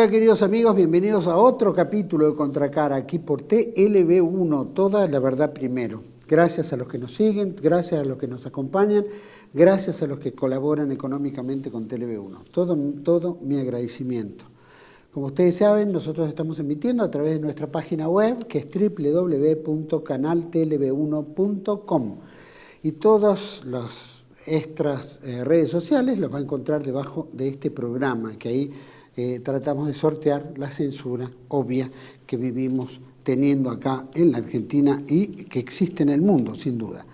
Hola queridos amigos, bienvenidos a otro capítulo de Contracara, aquí por TLB1, toda la verdad primero. Gracias a los que nos siguen, gracias a los que nos acompañan, gracias a los que colaboran económicamente con TLB1. Todo mi agradecimiento. Como ustedes saben, nosotros estamos emitiendo a través de nuestra página web, que es www.canaltlb1.com. Y todas las extras redes sociales los va a encontrar debajo de este programa, que ahí tratamos de sortear la censura obvia que vivimos teniendo acá en la Argentina y que existe en el mundo, sin duda.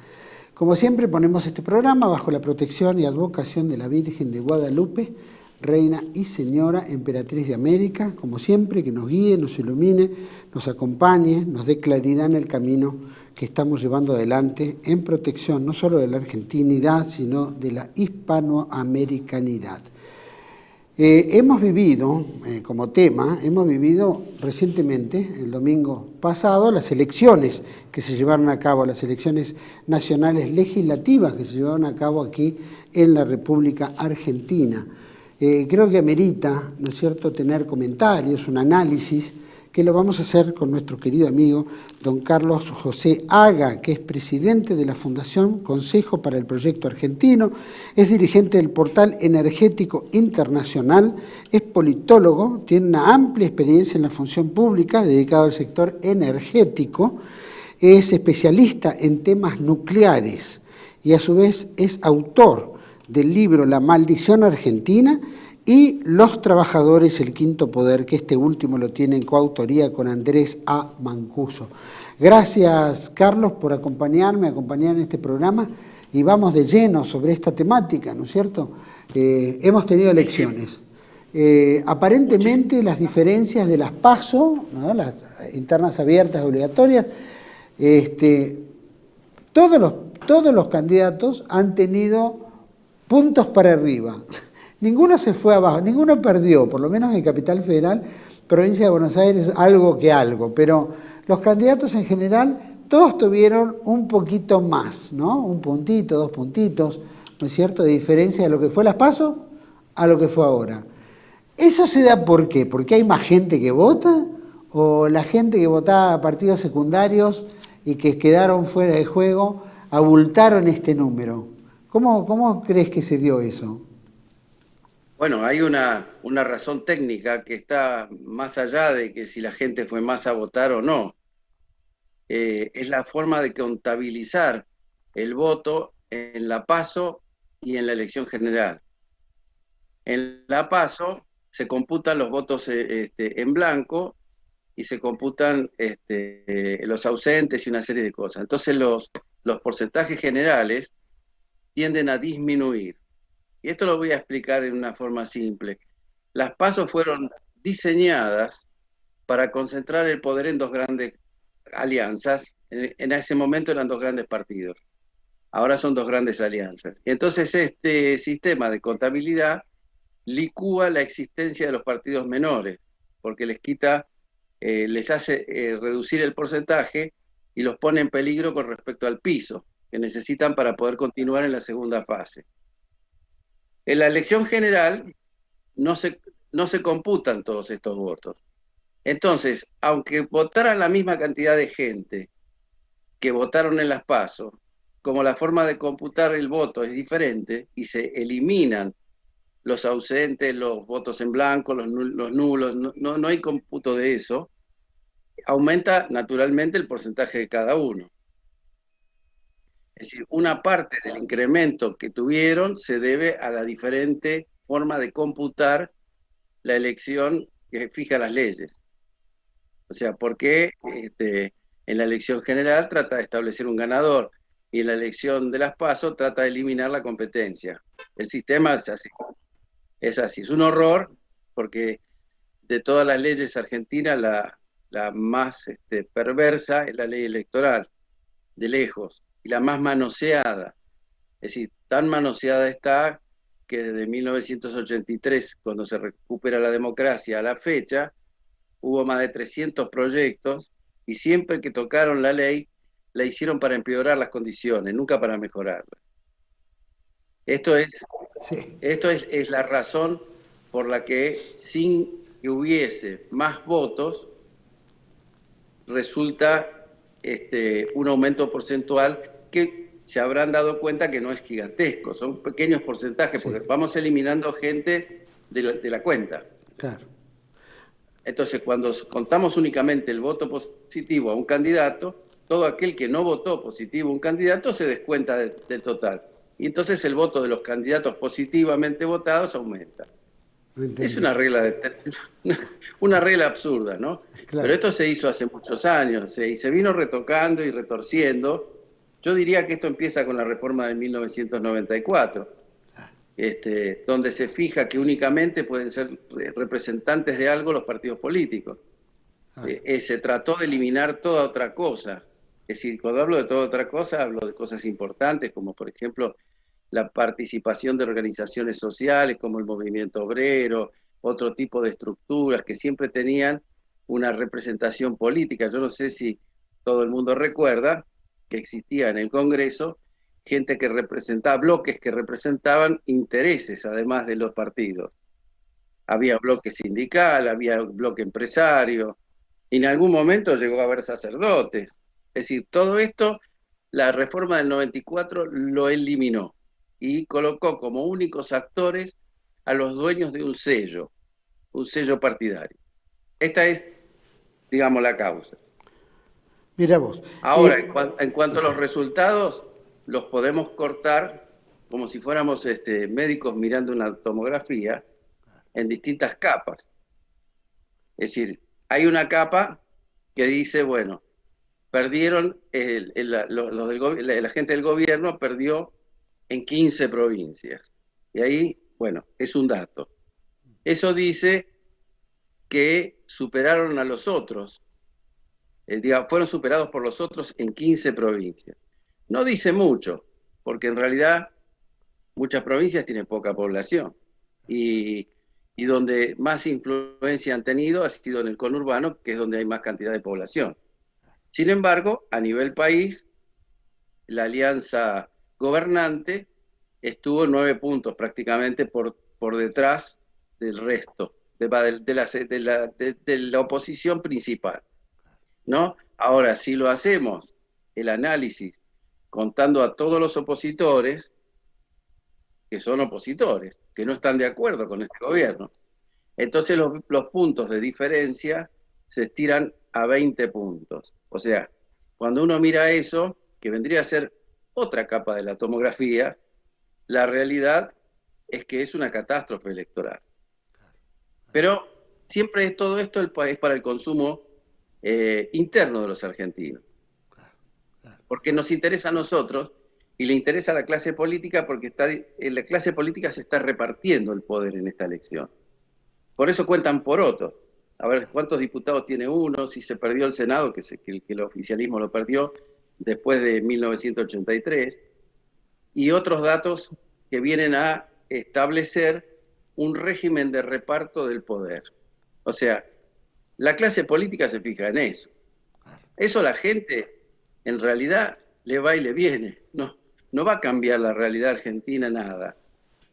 Como siempre, ponemos este programa bajo la protección y advocación de la Virgen de Guadalupe, Reina y Señora, Emperatriz de América, como siempre, que nos guíe, nos ilumine, nos acompañe, nos dé claridad en el camino que estamos llevando adelante en protección no solo de la argentinidad, sino de la hispanoamericanidad. Hemos vivido recientemente, el domingo pasado, las elecciones que se llevaron a cabo, las elecciones nacionales legislativas que se llevaron a cabo aquí en la República Argentina. Creo que amerita, ¿no es cierto?, tener comentarios, un análisis, que lo vamos a hacer con nuestro querido amigo don Carlos José Haga, que es presidente de la Fundación Consejo para el Proyecto Argentino, es dirigente del Portal Energético Internacional, es politólogo, tiene una amplia experiencia en la función pública dedicado al sector energético, es especialista en temas nucleares y a su vez es autor del libro La Maldición Argentina y Los Trabajadores, el Quinto Poder, que este último lo tiene en coautoría con Andrés A. Mancuso. Gracias, Carlos, por acompañar en este programa y vamos de lleno sobre esta temática, ¿no es cierto? Hemos tenido elecciones. Aparentemente las diferencias de las PASO, ¿no?, las internas abiertas obligatorias, todos los candidatos han tenido puntos para arriba. Ninguno se fue abajo, ninguno perdió, por lo menos en Capital Federal, provincia de Buenos Aires, algo, pero los candidatos en general, todos tuvieron un poquito más, ¿no? Un puntito, 2 puntitos, ¿no es cierto?, de diferencia de lo que fue las PASO a lo que fue ahora. ¿Eso se da por qué? ¿Porque hay más gente que vota? ¿O la gente que votaba a partidos secundarios y que quedaron fuera de juego abultaron este número? ¿Cómo crees que se dio eso? Bueno, hay una razón técnica que está más allá de que si la gente fue más a votar o no. Es la forma de contabilizar el voto en la PASO y en la elección general. En la PASO se computan los votos en blanco y se computan los ausentes y una serie de cosas. Entonces los porcentajes generales tienden a disminuir. Y esto lo voy a explicar en una forma simple. Las PASO fueron diseñadas para concentrar el poder en 2 grandes alianzas. En ese momento eran 2 grandes partidos. Ahora son 2 grandes alianzas. Entonces este sistema de contabilidad licúa la existencia de los partidos menores, porque les hace reducir el porcentaje y los pone en peligro con respecto al piso que necesitan para poder continuar en la segunda fase. En la elección general no se computan todos estos votos. Entonces, aunque votaran la misma cantidad de gente que votaron en las PASO, como la forma de computar el voto es diferente y se eliminan los ausentes, los votos en blanco, los nulos, no hay cómputo de eso, aumenta naturalmente el porcentaje de cada uno. Es decir, una parte del incremento que tuvieron se debe a la diferente forma de computar la elección que fija las leyes. O sea, porque en la elección general trata de establecer un ganador y en la elección de las PASO trata de eliminar la competencia. El sistema es así. Es así. Es un horror porque de todas las leyes argentinas la más perversa es la ley electoral, de lejos, y la más manoseada. Es decir, tan manoseada está que desde 1983, cuando se recupera la democracia a la fecha, hubo más de 300 proyectos y siempre que tocaron la ley, la hicieron para empeorar las condiciones, nunca para mejorarlas. Esto es la razón por la que sin que hubiese más votos, resulta un aumento porcentual que se habrán dado cuenta que no es gigantesco, son pequeños porcentajes, Sí. porque vamos eliminando gente de la cuenta. Claro. Entonces, cuando contamos únicamente el voto positivo a un candidato, todo aquel que no votó positivo a un candidato se descuenta del total. Y entonces el voto de los candidatos positivamente votados aumenta. No Es entendí. una regla absurda, ¿no? Claro. Pero esto se hizo hace muchos años y se vino retocando y retorciendo. Yo diría que esto empieza con la reforma de 1994, donde se fija que únicamente pueden ser representantes de algo los partidos políticos. Se trató de eliminar toda otra cosa. Es decir, cuando hablo de toda otra cosa, hablo de cosas importantes, como por ejemplo la participación de organizaciones sociales, como el movimiento obrero, otro tipo de estructuras que siempre tenían una representación política. Yo no sé si todo el mundo recuerda que existía en el Congreso gente que representaba, bloques que representaban intereses, además de los partidos. Había bloque sindical, había bloque empresario, y en algún momento llegó a haber sacerdotes. Es decir, todo esto, la reforma del 94 lo eliminó y colocó como únicos actores a los dueños de un sello partidario. Esta es, digamos, la causa. Mira vos. Ahora, en cuanto a los resultados, los podemos cortar como si fuéramos médicos mirando una tomografía en distintas capas. Es decir, hay una capa que dice, bueno, perdieron, la gente del gobierno perdió en 15 provincias. Y ahí, bueno, es un dato. Eso dice que superaron a los otros, fueron superados por los otros en 15 provincias. No dice mucho, porque en realidad muchas provincias tienen poca población. Y donde más influencia han tenido ha sido en el conurbano, que es donde hay más cantidad de población. Sin embargo, a nivel país, la alianza gobernante estuvo 9 puntos prácticamente por detrás del resto, de la oposición principal, ¿no? Ahora, si lo hacemos, el análisis, contando a todos los opositores, que son opositores, que no están de acuerdo con este gobierno, entonces los puntos de diferencia se estiran a 20 puntos. O sea, cuando uno mira eso, que vendría a ser otra capa de la tomografía, la realidad es que es una catástrofe electoral. Pero siempre todo esto es para el consumo interno de los argentinos. Porque nos interesa a nosotros y le interesa a la clase política porque la clase política se está repartiendo el poder en esta elección. Por eso cuentan porotos. A ver cuántos diputados tiene uno, si se perdió el Senado, que el oficialismo lo perdió después de 1983, y otros datos que vienen a establecer un régimen de reparto del poder. O sea, la clase política se fija en eso. Eso a la gente en realidad le va y le viene. No va a cambiar la realidad argentina nada.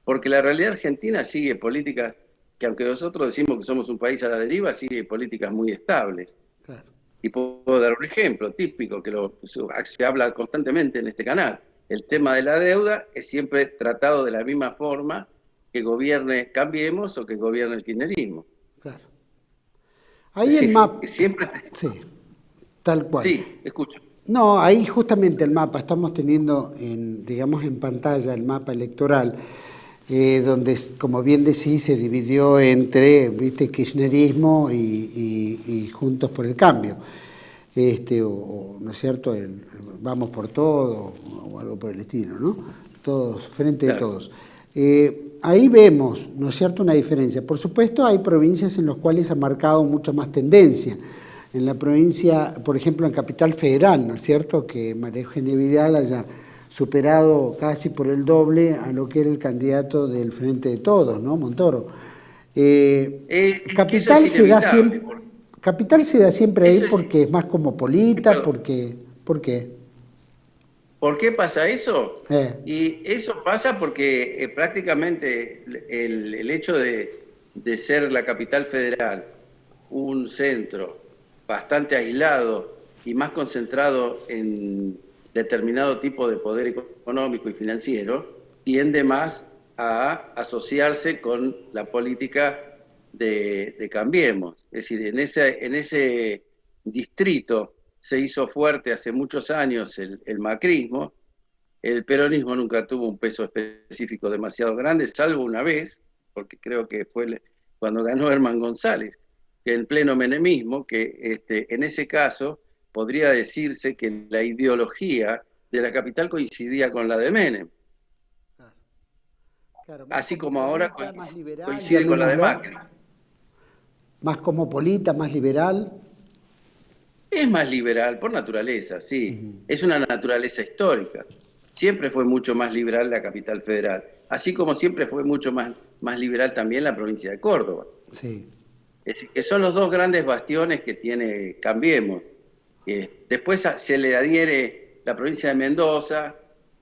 Porque la realidad argentina sigue políticas que, aunque nosotros decimos que somos un país a la deriva, sigue políticas muy estables. Claro. Y puedo dar un ejemplo típico que se habla constantemente en este canal. El tema de la deuda es siempre tratado de la misma forma que gobierne Cambiemos o que gobierne el kirchnerismo. Claro. Ahí el mapa. Siempre Sí, tal cual. Sí, escucho. No, ahí justamente el mapa, estamos teniendo digamos en pantalla el mapa electoral, donde, como bien decís, se dividió entre, viste, kirchnerismo y Juntos por el Cambio. ¿No es cierto? Vamos por todo, o algo por el estilo, ¿no? Todos, frente de todos. Ahí vemos, ¿no es cierto?, una diferencia. Por supuesto, hay provincias en las cuales ha marcado mucho más tendencia. En la provincia, por ejemplo, en Capital Federal, ¿no es cierto?, que María Eugenia Vidal haya superado casi por el doble a lo que era el candidato del Frente de Todos, ¿no?, Montoro. Capital se da siempre ahí porque es más cosmopolita, ¿por qué? ¿Por qué pasa eso? Y eso pasa porque prácticamente el hecho de de ser la capital federal un centro bastante aislado y más concentrado en determinado tipo de poder económico y financiero, tiende más a asociarse con la política de Cambiemos. Es decir, en ese distrito se hizo fuerte hace muchos años el macrismo. El peronismo nunca tuvo un peso específico demasiado grande, salvo una vez, porque creo que fue cuando ganó Herman González, que en pleno menemismo, que en ese caso podría decirse que la ideología de la capital coincidía con la de Menem. Claro, más Así como ahora cosmopolita, más liberal, coincide con la de llamémoslo, Macri. más cosmopolita, más liberal. Es más liberal por naturaleza, sí. Es una naturaleza histórica. Siempre fue mucho más liberal la capital federal, así como siempre fue mucho más liberal también la provincia de Córdoba. Sí. Es decir, que son los dos grandes bastiones que tiene Cambiemos. Después se le adhiere la provincia de Mendoza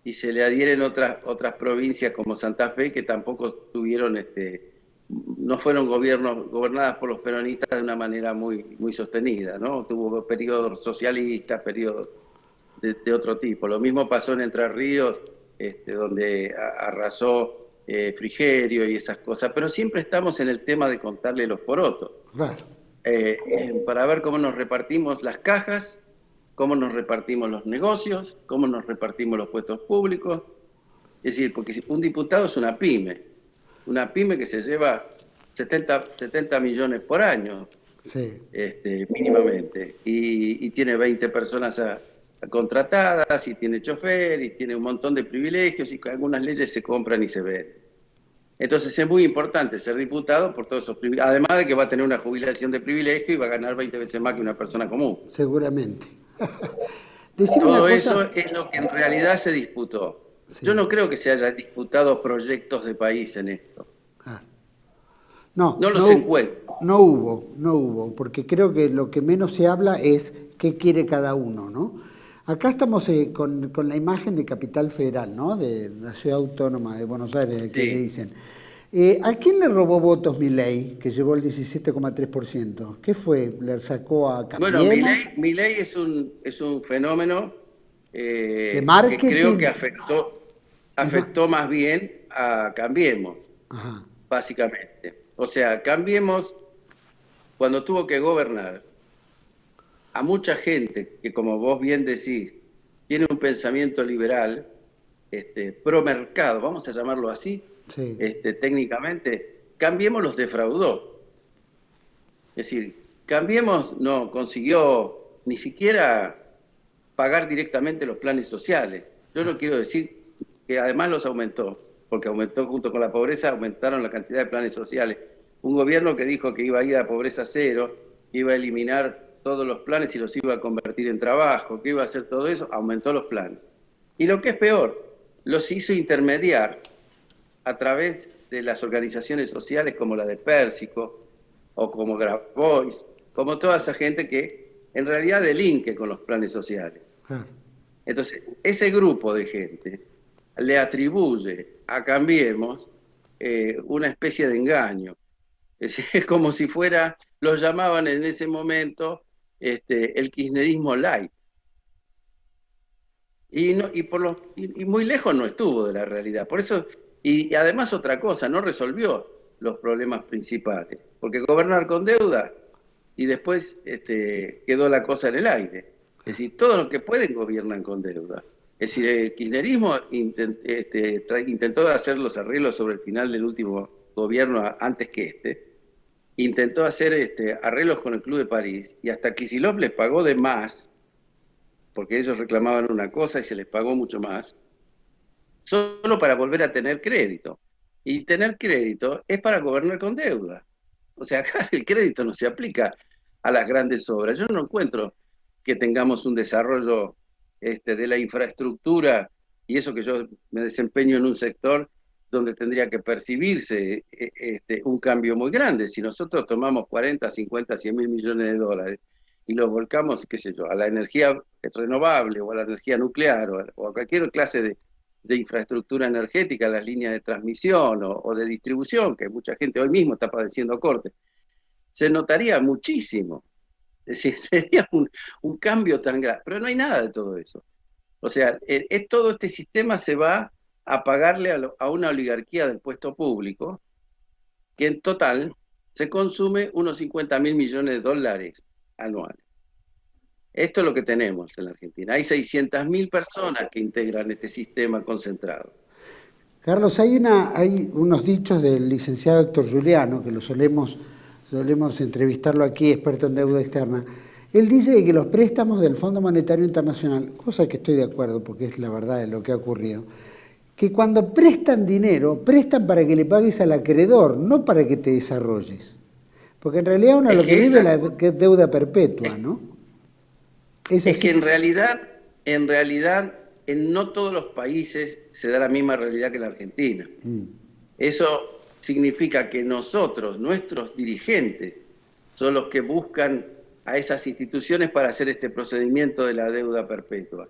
y se le adhieren otras provincias como Santa Fe, que tampoco tuvieron, no fueron gobernadas por los peronistas de una manera muy sostenida, ¿no? Tuvo periodos socialistas, periodos de otro tipo. Lo mismo pasó en Entre Ríos, donde arrasó Frigerio y esas cosas, pero siempre estamos en el tema de contarle los porotos. Claro. Para ver cómo nos repartimos las cajas, cómo nos repartimos los negocios, cómo nos repartimos los puestos públicos. Es decir, porque un diputado es una pyme que se lleva 70 millones por año, Sí. mínimamente, y tiene 20 personas contratadas, y tiene chofer, y tiene un montón de privilegios, y algunas leyes se compran y se venden. Entonces es muy importante ser diputado por todos esos privilegios, además de que va a tener una jubilación de privilegio y va a ganar 20 veces más que una persona común. Seguramente. Decime una Todo cosa. eso es lo que en realidad se disputó. Sí. Yo no creo que se hayan disputado proyectos de país en esto. Ah. No, No los encuentro. no hubo, porque creo que lo que menos se habla es qué quiere cada uno, ¿no? Acá estamos con la imagen de Capital Federal, ¿no? De la ciudad autónoma de Buenos Aires, que Sí. le dicen. ¿A quién le robó votos Milei, que llevó el 17,3%? ¿Qué fue? ¿Le sacó a Bueno, Cambiemos? Milei es un fenómeno ¿De que creo que marketing? afectó más bien a Cambiemos, Ajá, básicamente. O sea, Cambiemos, cuando tuvo que gobernar, a mucha gente que, como vos bien decís, tiene un pensamiento liberal, pro mercado, vamos a llamarlo así, sí. técnicamente, Cambiemos los defraudó. Es decir, Cambiemos no consiguió ni siquiera pagar directamente los planes sociales. Yo no quiero decir que además los aumentó, porque aumentó junto con la pobreza, aumentaron la cantidad de planes sociales. Un gobierno que dijo que iba a ir a pobreza cero, que iba a eliminar todos los planes y los iba a convertir en trabajo, que iba a hacer todo eso, aumentó los planes. Y lo que es peor, los hizo intermediar a través de las organizaciones sociales como la de Pérsico o como Grabois, como toda esa gente que en realidad delinque con los planes sociales. Ah, Entonces, ese grupo de gente le atribuye a Cambiemos una especie de engaño. Es como si fuera, los llamaban en ese momento el kirchnerismo light. Y muy lejos no estuvo de la realidad. Por eso, y además otra cosa, no resolvió los problemas principales, porque gobernar con deuda y después quedó la cosa en el aire. Es decir, todos los que pueden gobiernan con deuda. Es decir, el kirchnerismo intentó hacer los arreglos sobre el final del último gobierno antes que intentó hacer arreglos con el Club de París, y hasta Kicillof les pagó de más, porque ellos reclamaban una cosa y se les pagó mucho más, solo para volver a tener crédito. Y tener crédito es para gobernar con deuda. O sea, acá el crédito no se aplica a las grandes obras. Yo no encuentro que tengamos un desarrollo de la infraestructura, y eso que yo me desempeño en un sector donde tendría que percibirse un cambio muy grande. Si nosotros tomamos 40, 50, 100 mil millones de dólares y los volcamos, qué sé yo, a la energía renovable o a la energía nuclear o a cualquier clase de infraestructura energética, las líneas de transmisión o de distribución, que mucha gente hoy mismo está padeciendo cortes, se notaría muchísimo. Es decir, sería un cambio tan grande, pero no hay nada de todo eso. O sea, todo este sistema se va a pagarle a una oligarquía del puesto público, que en total se consume unos 50.000 millones de dólares anuales. Esto es lo que tenemos en la Argentina. Hay 600.000 personas que integran este sistema concentrado. Carlos, hay unos dichos del licenciado Héctor Giuliano, que lo solemos entrevistarlo aquí, experto en deuda externa. Él dice que los préstamos del Fondo Monetario Internacional, cosa que estoy de acuerdo porque es la verdad de lo que ha ocurrido, que cuando prestan dinero, prestan para que le pagues al acreedor, no para que te desarrolles. Porque en realidad uno lo que vive es la deuda perpetua, ¿no? Es que en realidad, en no todos los países se da la misma realidad que la Argentina. Eso significa que nosotros, nuestros dirigentes, son los que buscan a esas instituciones para hacer este procedimiento de la deuda perpetua.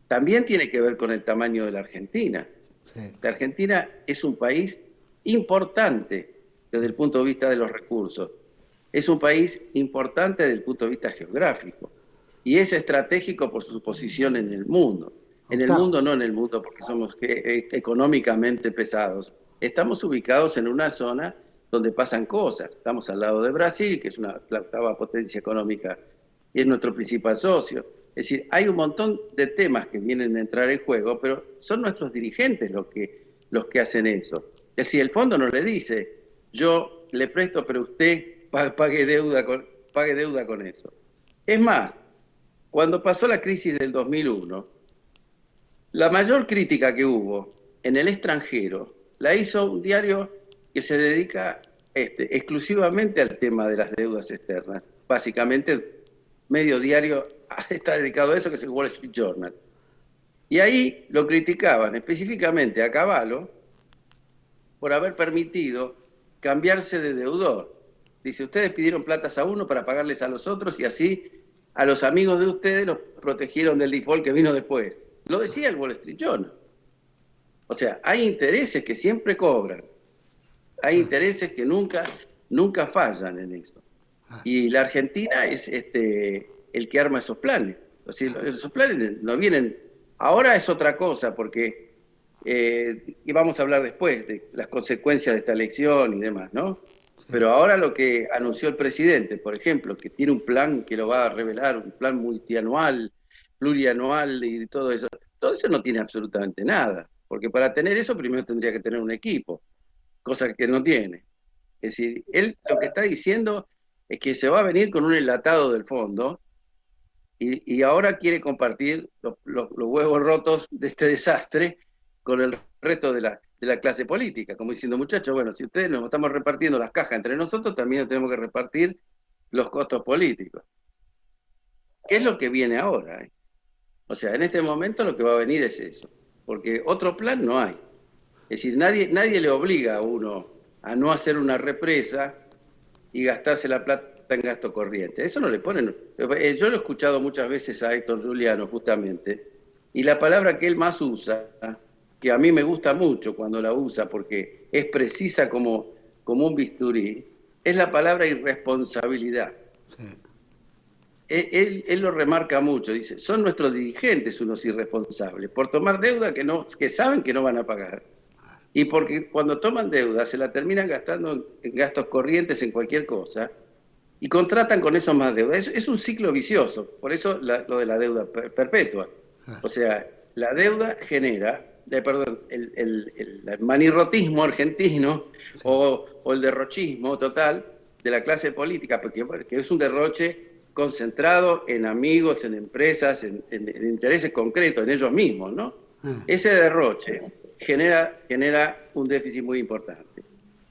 También tiene que ver con el tamaño de la Argentina. Sí. La Argentina es un país importante desde el punto de vista de los recursos. Es un país importante desde el punto de vista geográfico. Y es estratégico por su posición en el mundo. En el mundo, no en el mundo porque somos económicamente pesados. Estamos ubicados en una zona donde pasan cosas. Estamos al lado de Brasil, que es la octava potencia económica y es nuestro principal socio. Es decir, hay un montón de temas que vienen a entrar en juego, pero son nuestros dirigentes los que hacen eso. Es decir, el fondo no le dice, yo le presto, pero usted pague deuda con eso. Es más, cuando pasó la crisis del 2001, la mayor crítica que hubo en el extranjero la hizo un diario que se dedica exclusivamente al tema de las deudas externas. Básicamente, medio diario está dedicado a eso, que es el Wall Street Journal. Y ahí lo criticaban específicamente a Cavallo por haber permitido cambiarse de deudor. Dice, ustedes pidieron platas a uno para pagarles a los otros y así a los amigos de ustedes los protegieron del default que vino después. Lo decía el Wall Street Journal. O sea, hay intereses que siempre cobran. Hay intereses que nunca fallan en eso. Y la Argentina es el que arma esos planes. O sea, esos planes no vienen... Ahora es otra cosa, porque... y vamos a hablar después de las consecuencias de esta elección y demás, ¿no? Pero ahora lo que anunció el presidente, por ejemplo, que tiene un plan que lo va a revelar, un plan multianual, plurianual y todo eso no tiene absolutamente nada. Porque para tener eso primero tendría que tener un equipo, cosa que no tiene. Es decir, él lo que está diciendo es que se va a venir con un enlatado del fondo y ahora quiere compartir los huevos rotos de este desastre con el resto de la clase política, como diciendo, muchachos, bueno, si ustedes nos estamos repartiendo las cajas entre nosotros, también tenemos que repartir los costos políticos. ¿Qué es lo que viene ahora? O sea, en este momento lo que va a venir es eso, porque otro plan no hay. Es decir, nadie le obliga a uno a no hacer una represa y gastarse la plata en gasto corriente. Eso no le ponen... Yo lo he escuchado muchas veces a Héctor Giuliano, justamente, y la palabra que él más usa, que a mí me gusta mucho cuando la usa porque es precisa como un bisturí, es la palabra irresponsabilidad. Sí. Él lo remarca mucho, dice, son nuestros dirigentes unos irresponsables por tomar deuda que saben que no van a pagar. Y porque cuando toman deuda se la terminan gastando en gastos corrientes, en cualquier cosa, y contratan con eso más deuda. Es un ciclo vicioso, por eso lo de la deuda perpetua. O sea, la deuda genera, el manirrotismo argentino, sí, o el derrochismo total de la clase política, porque es un derroche concentrado en amigos, en empresas, en intereses concretos, en ellos mismos, ¿no? Ese derroche genera un déficit muy importante.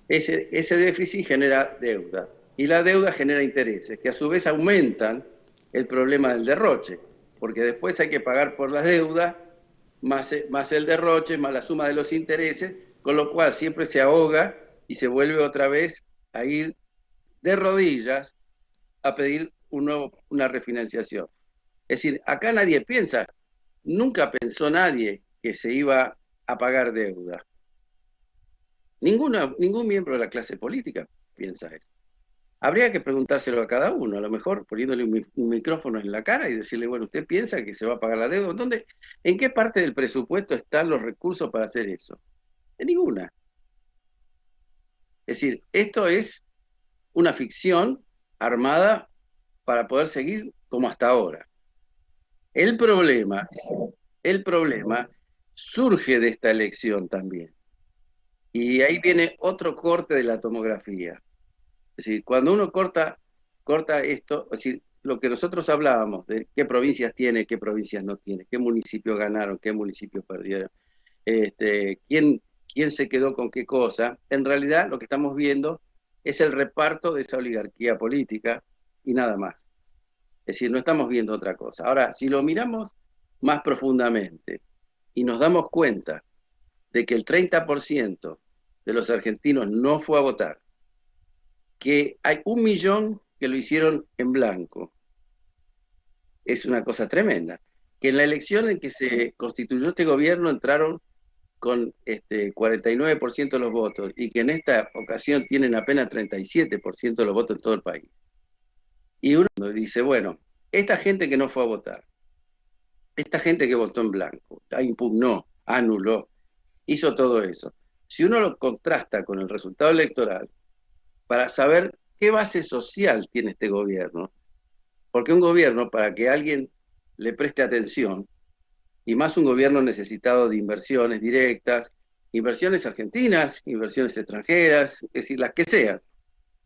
Ese déficit genera deuda, y la deuda genera intereses, que a su vez aumentan el problema del derroche, porque después hay que pagar por la deuda, más el derroche, más la suma de los intereses, con lo cual siempre se ahoga y se vuelve otra vez a ir de rodillas a pedir una refinanciación. Es decir, acá nadie piensa, nunca pensó nadie que se iba a pagar deuda. Ningún miembro de la clase política piensa eso. Habría que preguntárselo a cada uno, a lo mejor poniéndole un micrófono en la cara y decirle, bueno, ¿usted piensa que se va a pagar la deuda? ¿En qué parte del presupuesto están los recursos para hacer eso? En ninguna. Es decir, esto es una ficción armada para poder seguir como hasta ahora. El problema surge de esta elección también. Y ahí viene otro corte de la tomografía. Es decir, cuando uno corta esto, es decir, lo que nosotros hablábamos de qué provincias tiene, qué provincias no tiene, qué municipios ganaron, qué municipios perdieron, quién se quedó con qué cosa, en realidad lo que estamos viendo es el reparto de esa oligarquía política y nada más. Es decir, no estamos viendo otra cosa. Ahora, si lo miramos más profundamente y nos damos cuenta de que el 30% de los argentinos no fue a votar, que hay 1 millón que lo hicieron en blanco, es una cosa tremenda. Que en la elección en que se constituyó este gobierno entraron con 49% de los votos y que en esta ocasión tienen apenas 37% de los votos en todo el país. Y uno dice, bueno, esta gente que no fue a votar, esta gente que votó en blanco, impugnó, anuló, hizo todo eso. Si uno lo contrasta con el resultado electoral, para saber qué base social tiene este gobierno, porque un gobierno, para que alguien le preste atención, y más un gobierno necesitado de inversiones directas, inversiones argentinas, inversiones extranjeras, es decir, las que sean.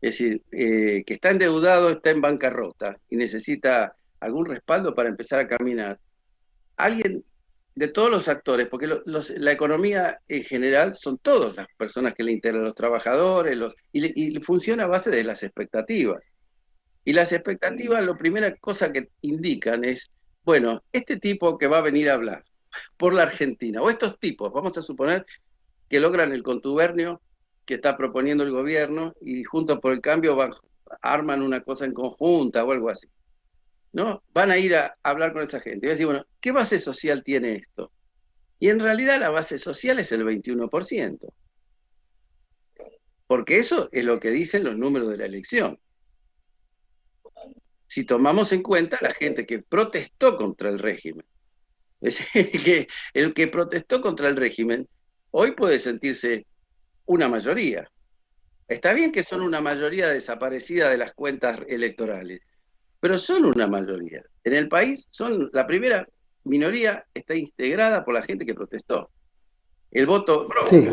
Es decir, que está endeudado, está en bancarrota y necesita algún respaldo para empezar a caminar. Alguien de todos los actores, porque la economía en general son todas las personas que le integran, los trabajadores, y funciona a base de las expectativas. Y las expectativas, la primera cosa que indican es, bueno, este tipo que va a venir a hablar por la Argentina, o estos tipos, vamos a suponer que logran el contubernio que está proponiendo el gobierno y Juntos por el Cambio arman una cosa en conjunta o algo así. ¿No? Van a ir a hablar con esa gente. Y van a decir, bueno, ¿qué base social tiene esto? Y en realidad la base social es el 21%. Porque eso es lo que dicen los números de la elección. Si tomamos en cuenta la gente que protestó contra el régimen. Es decir, que el que protestó contra el régimen hoy puede sentirse una mayoría. Está bien que son una mayoría desaparecida de las cuentas electorales, pero son una mayoría. En el país la primera minoría está integrada por la gente que protestó. El voto propio. Sí,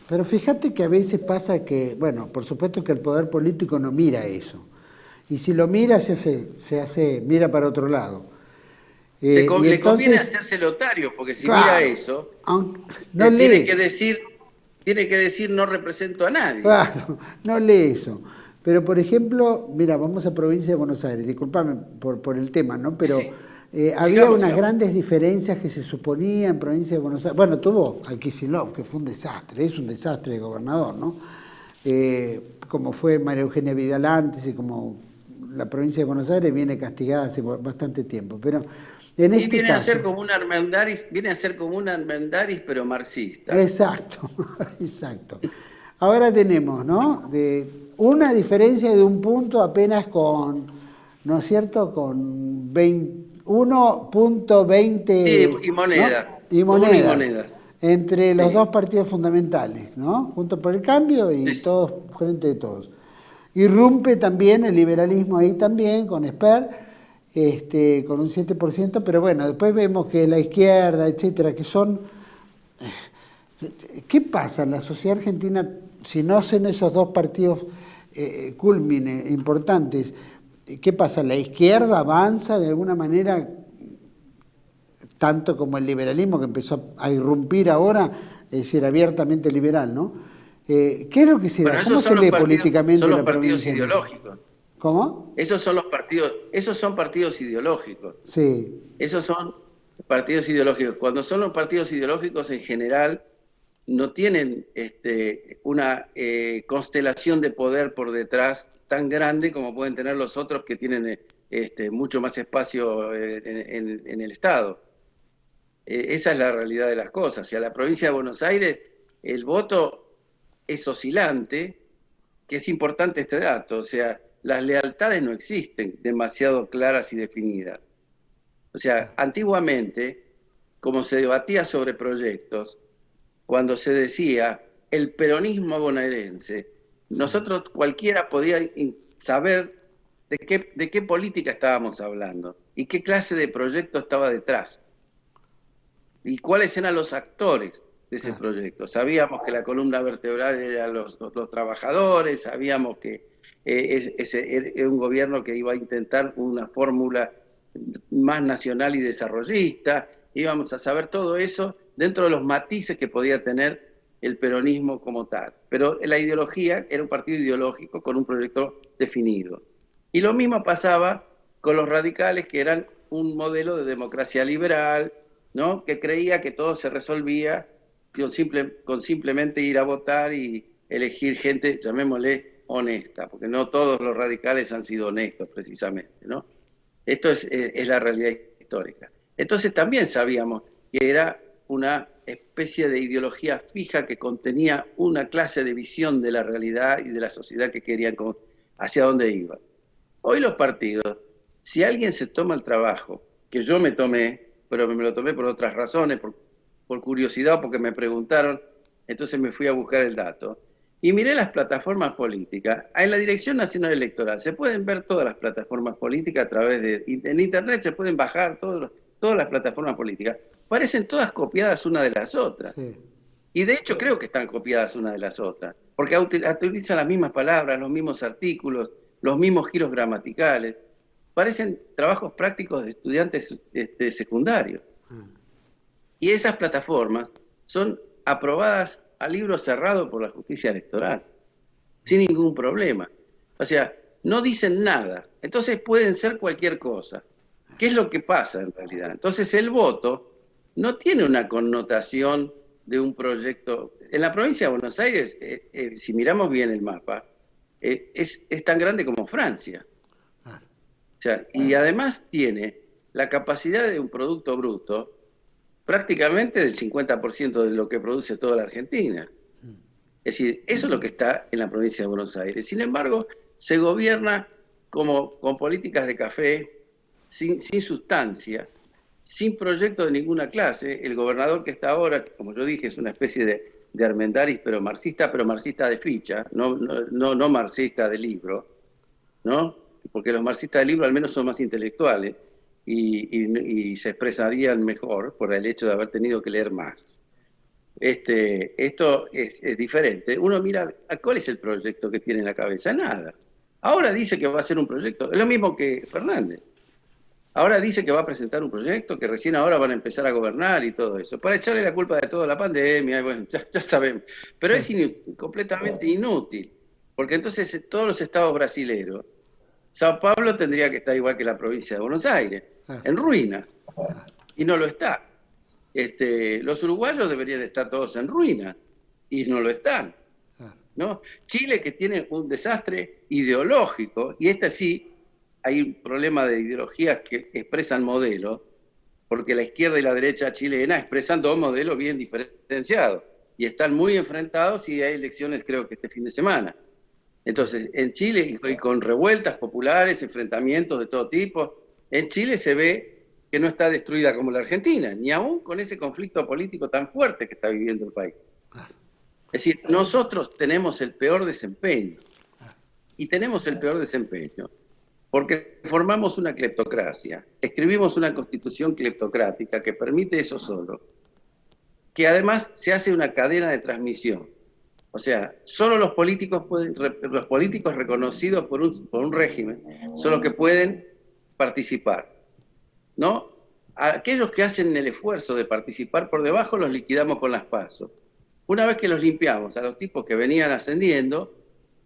pero fíjate que a veces pasa que, bueno, por supuesto que el poder político no mira eso. Y si lo mira, mira para otro lado. Le conviene hacerse lotario, porque si mira eso, no lee. Tiene que decir no represento a nadie. Claro, no lee eso. Pero, por ejemplo, mira, vamos a provincia de Buenos Aires, discúlpame por el tema, ¿no? Pero sí. Había unas grandes diferencias que se suponía en provincia de Buenos Aires. Bueno, tuvo a Kicillof, que fue un desastre, es un desastre de gobernador, ¿no? Como fue María Eugenia Vidal antes y como la provincia de Buenos Aires viene castigada hace bastante tiempo. Pero en este viene caso, a ser como un Armendáriz, pero marxista. Exacto, exacto. Ahora tenemos, ¿no? Una diferencia de un punto apenas con, ¿no es cierto?, con 1.20... Sí, y monedas. ¿no? Y monedas. Entre los dos partidos fundamentales, ¿no? Juntos por el Cambio y todos, frente de todos. Irrumpe también el liberalismo ahí también, con Esper, con un 7%, pero bueno, después vemos que la izquierda, etcétera, que son... ¿Qué pasa en la sociedad argentina si no hacen esos dos partidos culmine importantes? ¿Qué pasa? ¿La izquierda avanza de alguna manera tanto como el liberalismo que empezó a irrumpir ahora, es decir, abiertamente liberal, ¿no? ¿Qué es lo que se da? ¿Cómo se lee políticamente son los la partidos provincia? Ideológicos. ¿Cómo? Esos son partidos ideológicos. Sí. Esos son partidos ideológicos. Cuando son los partidos ideológicos en general no tienen una constelación de poder por detrás tan grande como pueden tener los otros que tienen mucho más espacio en el Estado. esa es la realidad de las cosas. O sea, la provincia de Buenos Aires, el voto es oscilante, que es importante este dato. O sea, las lealtades no existen demasiado claras y definidas. O sea, antiguamente, como se debatía sobre proyectos, cuando se decía el peronismo bonaerense, nosotros cualquiera podía saber de qué política estábamos hablando y qué clase de proyecto estaba detrás y cuáles eran los actores de ese proyecto. Sabíamos que la columna vertebral eran los trabajadores, sabíamos que ese era un gobierno que iba a intentar una fórmula más nacional y desarrollista, íbamos a saber todo eso dentro de los matices que podía tener el peronismo como tal. Pero la ideología era un partido ideológico con un proyecto definido. Y lo mismo pasaba con los radicales, que eran un modelo de democracia liberal, ¿no? Que creía que todo se resolvía con simplemente ir a votar y elegir gente, llamémosle, honesta, porque no todos los radicales han sido honestos precisamente, ¿no? Esto es la realidad histórica. Entonces también sabíamos que era una especie de ideología fija que contenía una clase de visión de la realidad y de la sociedad que querían, hacia dónde iban. Hoy los partidos, si alguien se toma el trabajo, que yo me tomé, pero me lo tomé por otras razones, por curiosidad o porque me preguntaron, entonces me fui a buscar el dato, y miré las plataformas políticas. En la Dirección Nacional Electoral se pueden ver todas las plataformas políticas a través de... En Internet se pueden bajar todas las plataformas políticas. Parecen todas copiadas una de las otras. Sí. Y de hecho creo que están copiadas una de las otras, porque utilizan las mismas palabras, los mismos artículos, los mismos giros gramaticales. Parecen trabajos prácticos de estudiantes secundarios. Y esas plataformas son aprobadas a libro cerrado por la justicia electoral, sin ningún problema. O sea, no dicen nada. Entonces pueden ser cualquier cosa. ¿Qué es lo que pasa en realidad? Entonces el voto no tiene una connotación de un proyecto. En la provincia de Buenos Aires, si miramos bien el mapa, es tan grande como Francia. O sea, y además tiene la capacidad de un producto bruto prácticamente del 50% de lo que produce toda la Argentina. Es decir, eso es lo que está en la provincia de Buenos Aires. Sin embargo, se gobierna como con políticas de café, sin sustancia, sin proyecto de ninguna clase. El gobernador que está ahora, que como yo dije, es una especie de Armendáriz, pero marxista de ficha, no marxista de libro, ¿no? Porque los marxistas de libro al menos son más intelectuales y se expresarían mejor por el hecho de haber tenido que leer más. Esto es diferente. Uno mira, ¿cuál es el proyecto que tiene en la cabeza? Nada. Ahora dice que va a hacer un proyecto, es lo mismo que Fernández. Ahora dice que va a presentar un proyecto, que recién ahora van a empezar a gobernar y todo eso, para echarle la culpa de toda la pandemia, bueno, ya sabemos. Pero es completamente inútil, porque entonces todos los estados brasileños, Sao Paulo tendría que estar igual que la provincia de Buenos Aires, en ruina, y no lo está. Los uruguayos deberían estar todos en ruina, y no lo están, ¿no? Chile, que tiene un desastre ideológico, y sí, hay un problema de ideologías que expresan modelos, porque la izquierda y la derecha chilena expresan dos modelos bien diferenciados, y están muy enfrentados, y hay elecciones creo que este fin de semana. Entonces, en Chile, y con revueltas populares, enfrentamientos de todo tipo, en Chile se ve que no está destruida como la Argentina, ni aún con ese conflicto político tan fuerte que está viviendo el país. Es decir, nosotros tenemos el peor desempeño, y tenemos el peor desempeño porque formamos una cleptocracia, escribimos una constitución cleptocrática que permite eso solo, que además se hace una cadena de transmisión. O sea, solo los políticos reconocidos por un régimen son los que pueden participar, ¿no? A aquellos que hacen el esfuerzo de participar por debajo los liquidamos con las PASO. Una vez que los limpiamos a los tipos que venían ascendiendo,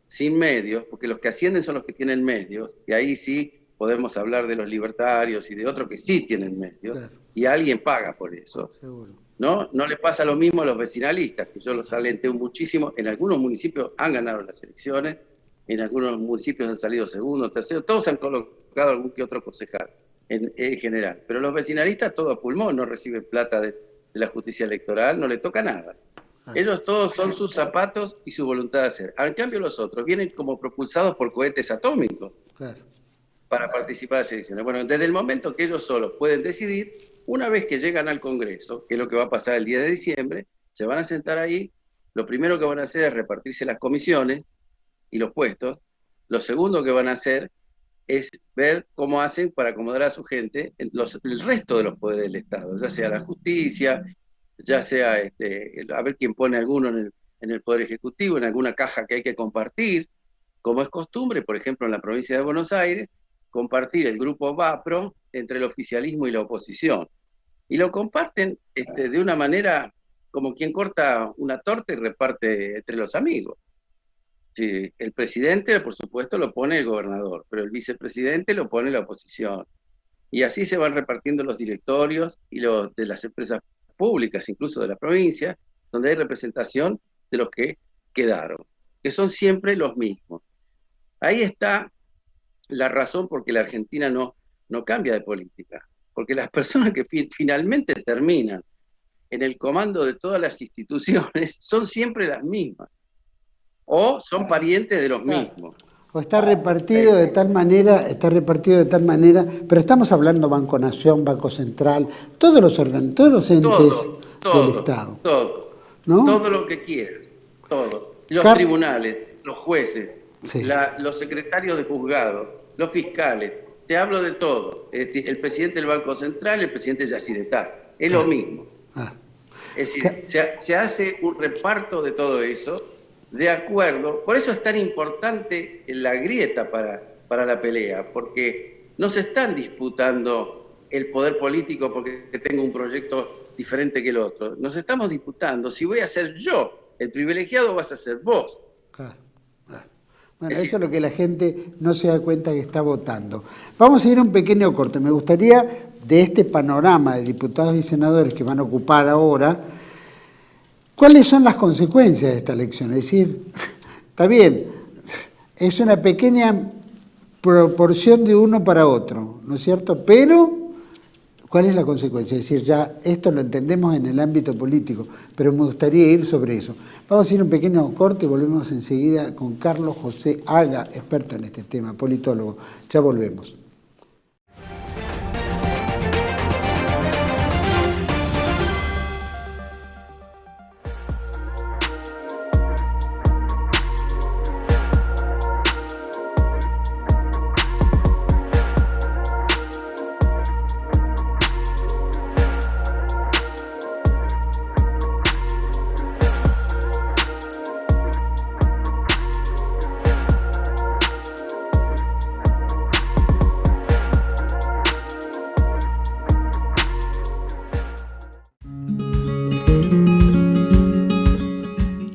sin medios, porque los que ascienden son los que tienen medios, y ahí sí podemos hablar de los libertarios y de otros que sí tienen medios, claro. Y alguien paga por eso. Seguro. No le pasa lo mismo a los vecinalistas, que yo los alenteo muchísimo. En algunos municipios han ganado las elecciones, en algunos municipios han salido segundo, tercero, todos han colocado algún que otro concejal. en general. Pero los vecinalistas todo a pulmón, no reciben plata de la justicia electoral, no le toca nada. Ellos todos son sus zapatos y su voluntad de hacer. En cambio los otros vienen como propulsados por cohetes atómicos para participar de las elecciones. Bueno, desde el momento que ellos solos pueden decidir, una vez que llegan al Congreso, que es lo que va a pasar el 10 de diciembre, se van a sentar ahí, lo primero que van a hacer es repartirse las comisiones y los puestos, lo segundo que van a hacer es ver cómo hacen para acomodar a su gente el resto de los poderes del Estado, ya sea la justicia, ya sea a ver quién pone alguno en el Poder Ejecutivo, en alguna caja que hay que compartir, como es costumbre, por ejemplo, en la provincia de Buenos Aires, compartir el grupo VAPRO entre el oficialismo y la oposición. Y lo comparten de una manera como quien corta una torta y reparte entre los amigos. Sí, el presidente, por supuesto, lo pone el gobernador, pero el vicepresidente lo pone la oposición. Y así se van repartiendo los directorios y los de las empresas públicas, incluso de la provincia, donde hay representación de los que quedaron, que son siempre los mismos. Ahí está la razón por que la Argentina no cambia de política, porque las personas que finalmente terminan en el comando de todas las instituciones son siempre las mismas, o son parientes de los mismos. O está repartido de tal manera, pero estamos hablando Banco Nación, Banco Central, todos los entes del Estado. ¿No? Todo lo que quieras, todo. Los tribunales, los jueces, los secretarios de juzgado, los fiscales, te hablo de todo. El presidente del Banco Central, el presidente de Yacyretá, es lo mismo. Es decir, se hace un reparto de todo eso, de acuerdo. Por eso es tan importante la grieta para la pelea, porque no se están disputando el poder político porque tenga un proyecto diferente que el otro. Nos estamos disputando si voy a ser yo el privilegiado o vas a ser vos. Bueno, eso es lo que la gente no se da cuenta que está votando. Vamos a ir a un pequeño corte. Me gustaría, de este panorama de diputados y senadores que van a ocupar ahora, ¿cuáles son las consecuencias de esta elección? Es decir, está bien, es una pequeña proporción de uno para otro, ¿no es cierto? Pero, ¿cuál es la consecuencia? Es decir, ya esto lo entendemos en el ámbito político, pero me gustaría ir sobre eso. Vamos a ir a un pequeño corte y volvemos enseguida con Carlos José Haga, experto en este tema, politólogo. Ya volvemos.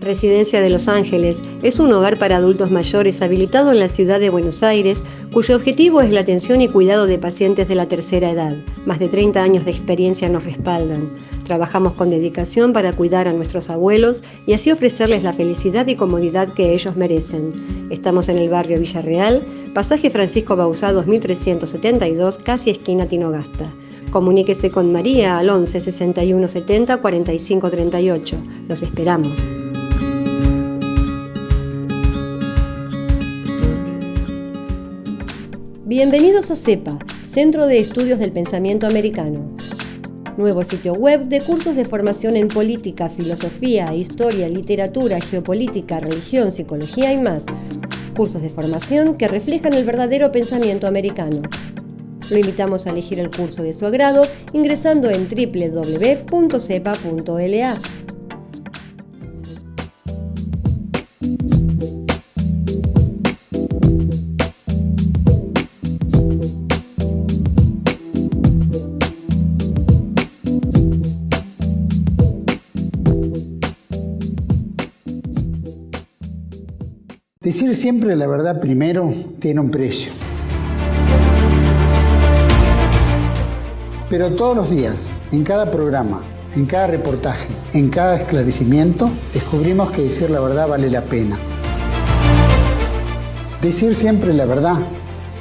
Residencia de Los Ángeles es un hogar para adultos mayores habilitado en la ciudad de Buenos Aires, cuyo objetivo es la atención y cuidado de pacientes de la tercera edad. Más de 30 años de experiencia nos respaldan. Trabajamos con dedicación para cuidar a nuestros abuelos y así ofrecerles la felicidad y comodidad que ellos merecen. Estamos en el barrio Villarreal, pasaje Francisco Bauzá 2372, casi esquina Tinogasta. Comuníquese con María al 11 61 70 45 38. Los esperamos. Bienvenidos a CEPA, Centro de Estudios del Pensamiento Americano. Nuevo sitio web de cursos de formación en política, filosofía, historia, literatura, geopolítica, religión, psicología y más. Cursos de formación que reflejan el verdadero pensamiento americano. Lo invitamos a elegir el curso de su agrado ingresando en www.cepa.la. Decir siempre la verdad primero tiene un precio. Pero todos los días, en cada programa, en cada reportaje, en cada esclarecimiento, descubrimos que decir la verdad vale la pena. Decir siempre la verdad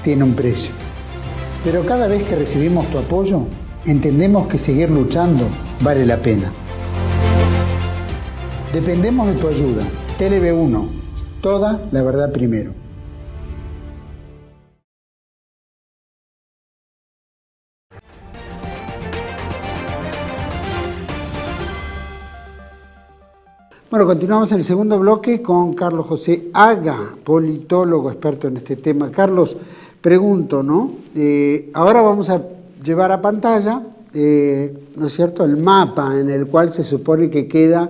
tiene un precio. Pero cada vez que recibimos tu apoyo, entendemos que seguir luchando vale la pena. Dependemos de tu ayuda. TLV1, toda la verdad primero. Bueno, continuamos en el segundo bloque con Carlos José Haga, politólogo experto en este tema. Carlos, pregunto, ¿no? Ahora vamos a llevar a pantalla, ¿no es cierto?, el mapa en el cual se supone que queda,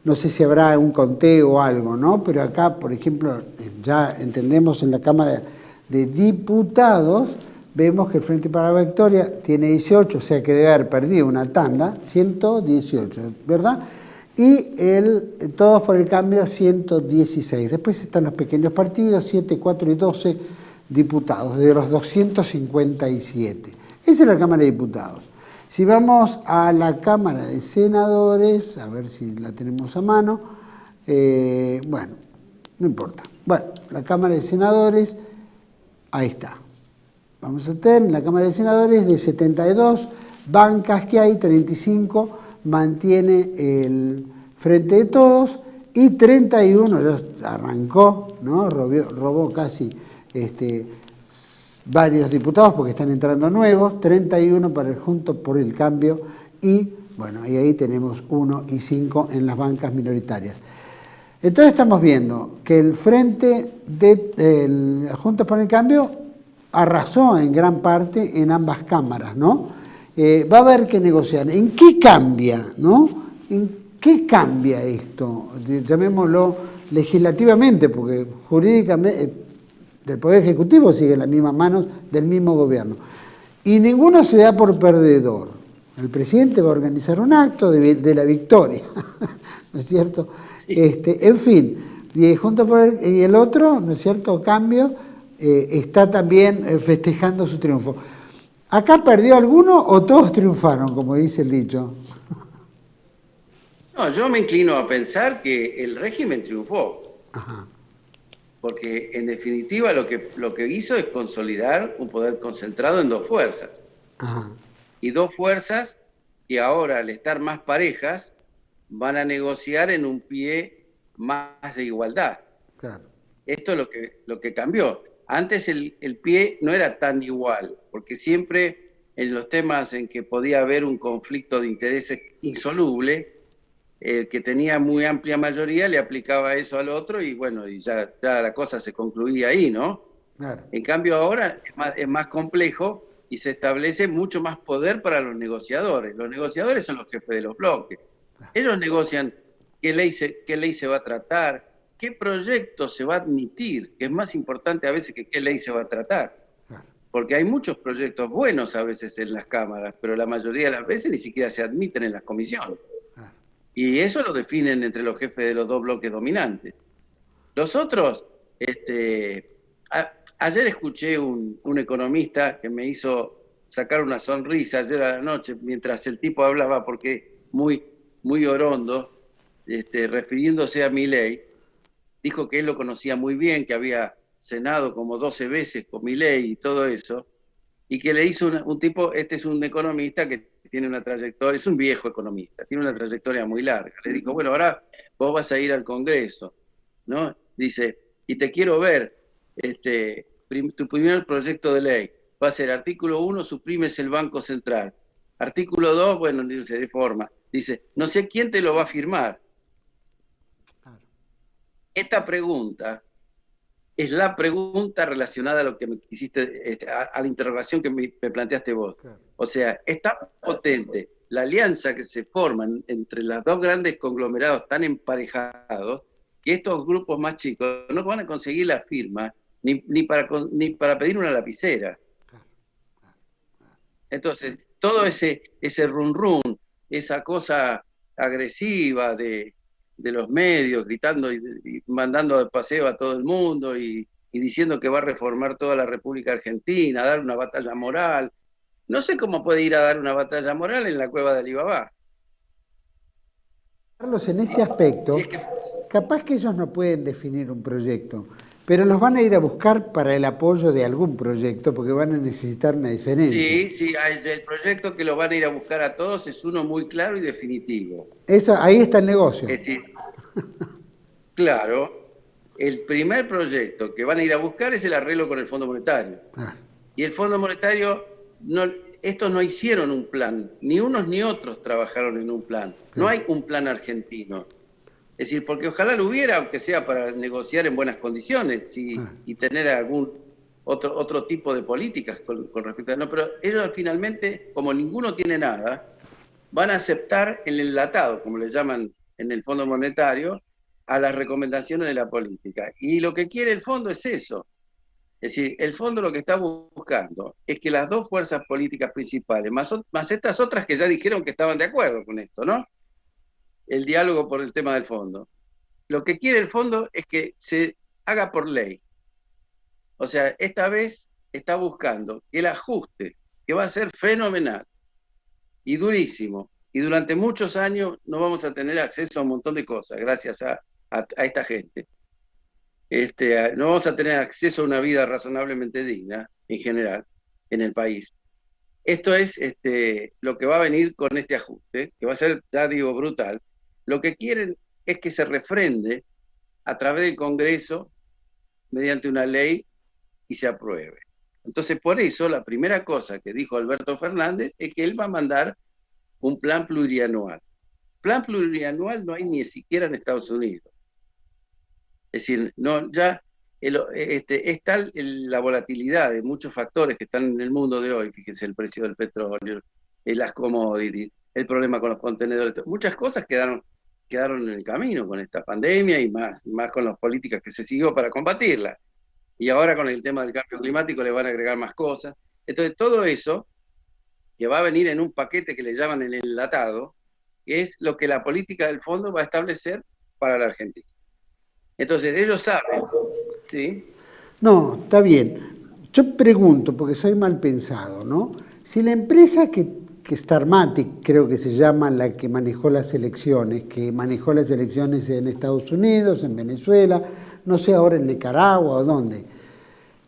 no sé si habrá un conteo o algo, ¿no? Pero acá, por ejemplo, ya entendemos en la Cámara de Diputados, vemos que el Frente para la Victoria tiene 18, o sea que debe haber perdido una tanda, 118, ¿verdad? Y Todos por el Cambio, 116. Después están los pequeños partidos, 7, 4 y 12 diputados, de los 257. Esa es la Cámara de Diputados. Si vamos a la Cámara de Senadores, a ver si la tenemos a mano, bueno, no importa. Bueno, la Cámara de Senadores, ahí está. Vamos a tener en la Cámara de Senadores de 72 bancas que hay, 35 mantiene el Frente de Todos y 31, ya arrancó, ¿no? Robó casi varios diputados porque están entrando nuevos, 31 para el Juntos por el Cambio y bueno, y ahí tenemos 1 y 5 en las bancas minoritarias. Entonces estamos viendo que el Frente del Juntos por el Cambio arrasó en gran parte en ambas cámaras, ¿no? Va a haber que negociar. ¿En qué cambia, no? ¿En qué cambia esto? Llamémoslo legislativamente, porque jurídicamente el Poder Ejecutivo sigue en las mismas manos del mismo gobierno. Y ninguno se da por perdedor. El presidente va a organizar un acto de la victoria, ¿no es cierto? Sí. En fin, y el otro, ¿no es cierto?, Cambio, está también festejando su triunfo. ¿Acá perdió alguno o todos triunfaron, como dice el dicho? No, yo me inclino a pensar que el régimen triunfó. Ajá. Porque en definitiva lo que hizo es consolidar un poder concentrado en dos fuerzas. Ajá. Y dos fuerzas que ahora, al estar más parejas, van a negociar en un pie más de igualdad. Claro. Esto es lo que cambió. Antes el pie no era tan igual, porque siempre en los temas en que podía haber un conflicto de intereses insoluble, el que tenía muy amplia mayoría le aplicaba eso al otro y bueno, y ya la cosa se concluía ahí, ¿no? Claro. En cambio ahora es más complejo y se establece mucho más poder para los negociadores. Los negociadores son los jefes de los bloques. Claro. Ellos negocian qué ley se va a tratar, qué proyecto se va a admitir, que es más importante a veces que qué ley se va a tratar. Claro. Porque hay muchos proyectos buenos a veces en las cámaras, pero la mayoría de las veces ni siquiera se admiten en las comisiones. Claro. Y eso lo definen entre los jefes de los dos bloques dominantes. Los otros, ayer escuché un economista que me hizo sacar una sonrisa ayer a la noche mientras el tipo hablaba, porque muy, muy orondo, refiriéndose a Milei. Dijo que él lo conocía muy bien, que había cenado como 12 veces con Milei y todo eso, y que le hizo un tipo, es un economista que tiene una trayectoria, es un viejo economista, tiene una trayectoria muy larga. Le dijo, bueno, ahora vos vas a ir al Congreso, ¿no? Dice, y te quiero ver, tu primer proyecto de ley va a ser artículo 1, suprimes el Banco Central. Artículo 2, bueno, dice, de forma. Dice, no sé quién te lo va a firmar. Esta pregunta es la pregunta relacionada a lo que me quisiste, a la interrogación que me planteaste vos. Claro. O sea, es tan potente la alianza que se forma entre los dos grandes conglomerados tan emparejados que estos grupos más chicos no van a conseguir la firma ni para pedir una lapicera. Claro. Entonces, todo ese run run, esa cosa agresiva de los medios, gritando y mandando de paseo a todo el mundo y diciendo que va a reformar toda la República Argentina, a dar una batalla moral. No sé cómo puede ir a dar una batalla moral en la cueva de Alibaba. Carlos, en este aspecto, capaz que ellos no pueden definir un proyecto, Pero los van a ir a buscar para el apoyo de algún proyecto, porque van a necesitar una diferencia. Sí, el proyecto que los van a ir a buscar a todos es uno muy claro y definitivo. Ahí está el negocio. Es decir, claro, el primer proyecto que van a ir a buscar es el arreglo con el Fondo Monetario. Y el Fondo Monetario, estos no hicieron un plan, ni unos ni otros trabajaron en un plan. No hay un plan argentino. Es decir, porque ojalá lo hubiera, aunque sea para negociar en buenas condiciones y tener algún otro tipo de políticas con respecto a... No, pero ellos finalmente, como ninguno tiene nada, van a aceptar el enlatado, como le llaman en el Fondo Monetario, a las recomendaciones de la política. Y lo que quiere el fondo es eso. Es decir, el fondo lo que está buscando es que las dos fuerzas políticas principales, más estas otras que ya dijeron que estaban de acuerdo con esto, ¿no? El diálogo por el tema del fondo. Lo que quiere el fondo es que se haga por ley. O sea, esta vez está buscando que el ajuste, que va a ser fenomenal y durísimo, y durante muchos años no vamos a tener acceso a un montón de cosas gracias a esta gente. No vamos a tener acceso a una vida razonablemente digna, en general, en el país. Esto es lo que va a venir con este ajuste, que va a ser, ya digo, brutal. Lo que quieren es que se refrende a través del Congreso mediante una ley y se apruebe. Entonces, por eso, la primera cosa que dijo Alberto Fernández es que él va a mandar un plan plurianual. Plan plurianual no hay ni siquiera en Estados Unidos. Es decir, no, ya es tal la volatilidad de muchos factores que están en el mundo de hoy, fíjense, el precio del petróleo, las commodities, el problema con los contenedores, muchas cosas quedaron en el camino con esta pandemia y más con las políticas que se siguió para combatirla. Y ahora con el tema del cambio climático le van a agregar más cosas. Entonces todo eso, que va a venir en un paquete que le llaman el enlatado, es lo que la política del fondo va a establecer para la Argentina. Entonces ellos saben, ¿sí? No, está bien. Yo pregunto, porque soy mal pensado, ¿no? Si la empresa que Starmatic, creo que se llama, la que manejó las elecciones, en Estados Unidos, en Venezuela, no sé ahora en Nicaragua o dónde,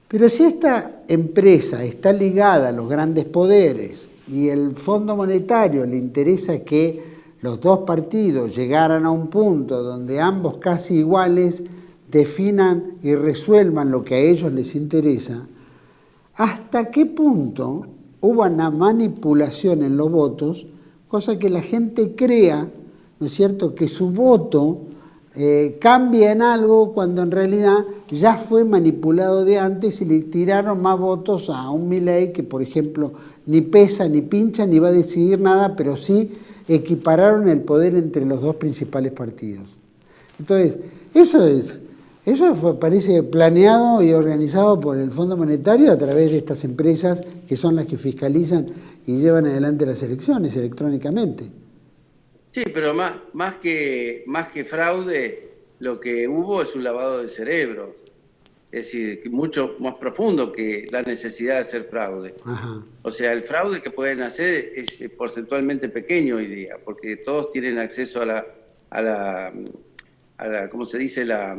pero si esta empresa está ligada a los grandes poderes y el Fondo Monetario le interesa que los dos partidos llegaran a un punto donde ambos casi iguales definan y resuelvan lo que a ellos les interesa, ¿hasta qué punto hubo una manipulación en los votos, cosa que la gente crea, ¿no es cierto?, que su voto cambia en algo cuando en realidad ya fue manipulado de antes y le tiraron más votos a un Milei que, por ejemplo, ni pesa, ni pincha, ni va a decidir nada, pero sí equipararon el poder entre los dos principales partidos. Entonces, parece planeado y organizado por el Fondo Monetario a través de estas empresas que son las que fiscalizan y llevan adelante las elecciones electrónicamente. Sí, pero más que fraude, lo que hubo es un lavado de cerebro. Es decir, mucho más profundo que la necesidad de hacer fraude. Ajá. O sea, el fraude que pueden hacer es porcentualmente pequeño hoy día, porque todos tienen acceso a la ¿cómo se dice? La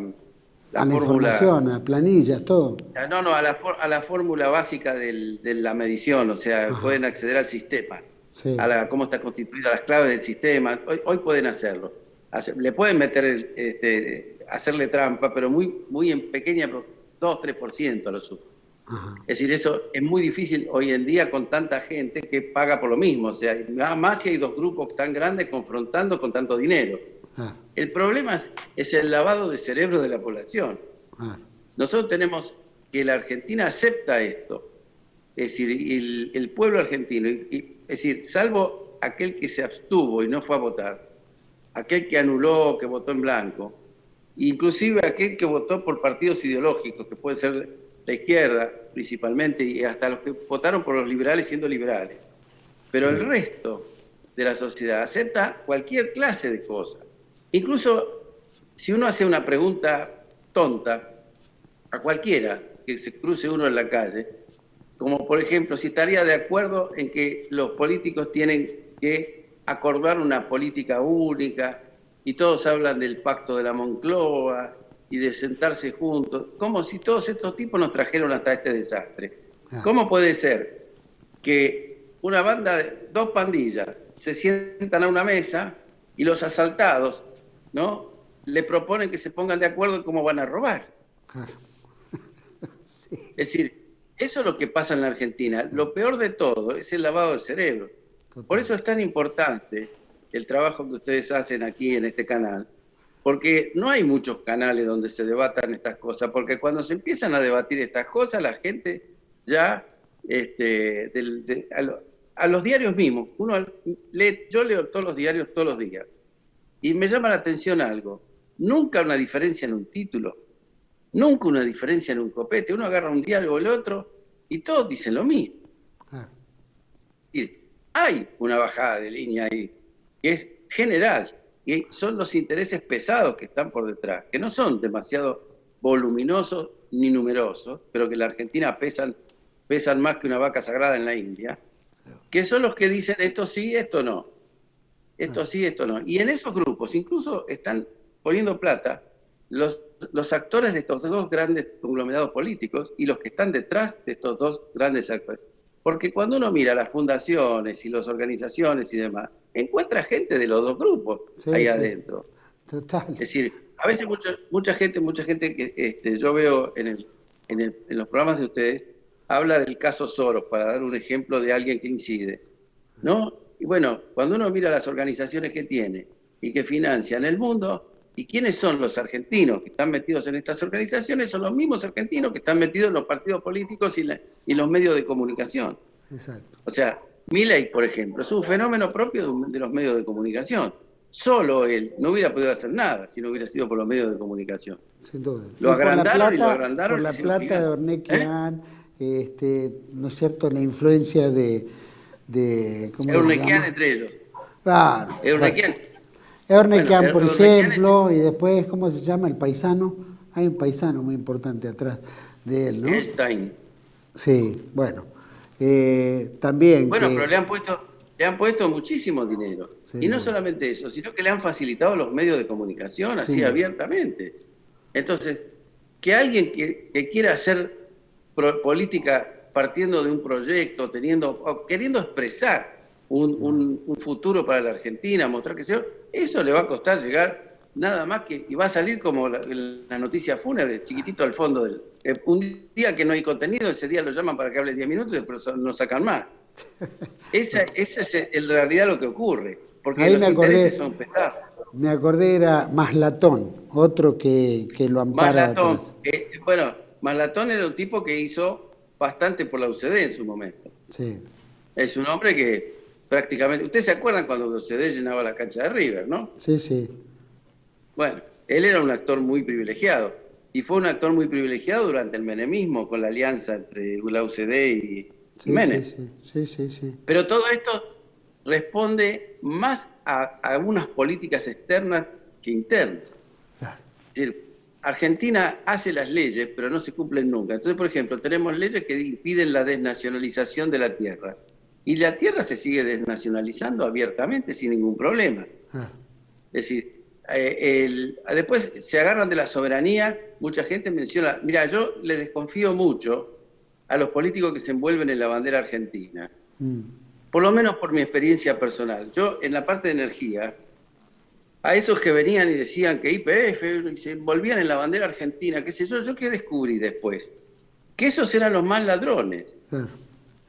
información, a las planillas, todo. No, a la fórmula básica de la medición, o sea, ajá, pueden acceder al sistema, sí, a cómo está constituida las claves del sistema. Hoy pueden hacerlo. Le pueden meter, hacerle trampa, pero muy en pequeña, 2-3% lo supo. Ajá. Es decir, eso es muy difícil hoy en día con tanta gente que paga por lo mismo. O sea, más si hay dos grupos tan grandes confrontando con tanto dinero. Ah. El problema es el lavado de cerebro de la población. Ah. Nosotros tenemos que la Argentina acepta esto. Es decir, el pueblo argentino, es decir, salvo aquel que se abstuvo y no fue a votar, aquel que anuló, que votó en blanco, inclusive aquel que votó por partidos ideológicos, que puede ser la izquierda principalmente, y hasta los que votaron por los liberales siendo liberales. Pero el resto de la sociedad acepta cualquier clase de cosa. Incluso si uno hace una pregunta tonta a cualquiera que se cruce uno en la calle, como por ejemplo si estaría de acuerdo en que los políticos tienen que acordar una política única y todos hablan del pacto de la Moncloa y de sentarse juntos, como si todos estos tipos nos trajeron hasta este desastre. ¿Cómo puede ser que una banda, dos pandillas, se sientan a una mesa y los asaltados, ¿no?, le proponen que se pongan de acuerdo en cómo van a robar? Claro. Sí. Es decir, eso es lo que pasa en la Argentina. Lo peor de todo es el lavado de cerebro. Total. Por eso es tan importante el trabajo que ustedes hacen aquí en este canal, porque no hay muchos canales donde se debatan estas cosas, porque cuando se empiezan a debatir estas cosas, la gente ya, a los diarios mismos, yo leo todos los diarios todos los días, y me llama la atención algo: nunca una diferencia en un título, nunca una diferencia en un copete. Uno agarra un diario o el otro y todos dicen lo mismo. Claro. Y hay una bajada de línea ahí que es general, y son los intereses pesados que están por detrás, que no son demasiado voluminosos ni numerosos, pero que en la Argentina pesan más que una vaca sagrada en la India, que son los que dicen esto sí, esto no, esto sí, esto no. Y en esos grupos incluso están poniendo plata los actores de estos dos grandes conglomerados políticos y los que están detrás de estos dos grandes actores. Porque cuando uno mira las fundaciones y las organizaciones y demás, encuentra gente de los dos grupos ahí adentro. Total. Es decir, a veces mucha gente que yo veo en los programas de ustedes habla del caso Soros, para dar un ejemplo de alguien que incide, ¿no? Y bueno, cuando uno mira las organizaciones que tiene y que financian el mundo, ¿y quiénes son los argentinos que están metidos en estas organizaciones? Son los mismos argentinos que están metidos en los partidos políticos y los medios de comunicación. Exacto. O sea, Milei, por ejemplo, es un fenómeno propio de los medios de comunicación. Solo él no hubiera podido hacer nada si no hubiera sido por los medios de comunicación. Sin duda. Lo agrandaron y lo agrandaron. Por la plata de Ornequian, ¿no es cierto?, la influencia de ¿cómo Ornequian entre ellos. Claro. Ornequian. Ornequian, por ejemplo, y después, ¿cómo se llama? El paisano. Hay un paisano muy importante atrás de él, ¿no? Einstein. Sí, bueno. También. Bueno, pero le han puesto muchísimo dinero. Sí, y no solamente eso, sino que le han facilitado los medios de comunicación así abiertamente. Entonces, que alguien que quiera hacer política partiendo de un proyecto, queriendo expresar un futuro para la Argentina, mostrar que eso le va a costar llegar nada más que, y va a salir como la noticia fúnebre, chiquitito al fondo un día que no hay contenido, ese día lo llaman para que hable 10 minutos y después no sacan más. Eso es en realidad lo que ocurre, porque los intereses son pesados. Me acordé, era Maslatón, otro que lo ampara Maslatón, atrás. bueno, Maslatón era un tipo que hizo bastante por la UCD en su momento. Sí. Es un hombre que prácticamente... ¿Ustedes se acuerdan cuando la UCD llenaba la cancha de River, no? Sí, sí. Bueno, él era un actor muy privilegiado, y fue un actor muy privilegiado durante el menemismo, con la alianza entre la UCD y Menem. Sí. Pero todo esto responde más a unas políticas externas que internas. Claro. Es decir, Argentina hace las leyes, pero no se cumplen nunca. Entonces, por ejemplo, tenemos leyes que impiden la desnacionalización de la tierra. Y la tierra se sigue desnacionalizando abiertamente sin ningún problema. Es decir, después se agarran de la soberanía. Mucha gente menciona, mira, yo le desconfío mucho a los políticos que se envuelven en la bandera argentina. Por lo menos por mi experiencia personal. Yo, en la parte de energía, a esos que venían y decían que YPF, se envolvían en la bandera argentina, qué sé yo qué descubrí después, que esos eran los más ladrones. Claro.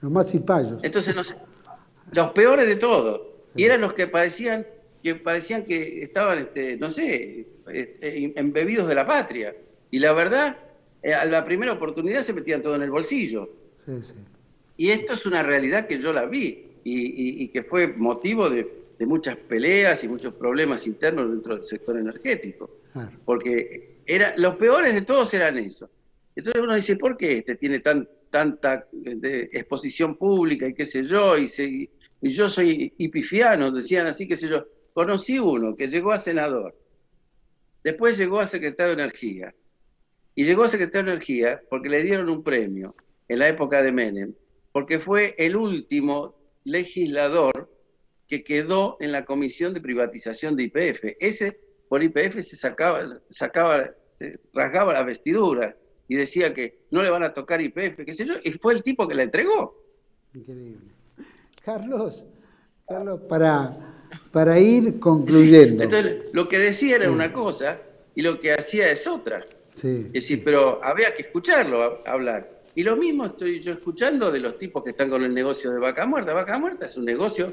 Los más cipayos. Entonces, no sé, los peores de todos. Sí. Y eran los que parecían que estaban, no sé, embebidos de la patria. Y la verdad, a la primera oportunidad se metían todo en el bolsillo. Sí. Y esto es una realidad que yo la vi y que fue motivo de muchas peleas y muchos problemas internos dentro del sector energético. Claro. Porque los peores de todos eran eso. Entonces uno dice, ¿por qué este tiene tanta exposición pública y qué sé yo? Y yo soy hipifiano, decían así, qué sé yo. Conocí uno que llegó a senador, después llegó a secretario de Energía, y llegó a secretario de Energía porque le dieron un premio en la época de Menem, porque fue el último legislador que quedó en la comisión de privatización de YPF. Ese, por YPF se sacaba rasgaba la vestidura y decía que no le van a tocar YPF, qué sé yo, y fue el tipo que la entregó. Increíble. Carlos, para ir concluyendo. Entonces, lo que decía era una cosa y lo que hacía es otra. Sí, Es decir, pero había que escucharlo hablar. Y lo mismo estoy yo escuchando de los tipos que están con el negocio de Vaca Muerta. Vaca Muerta es un negocio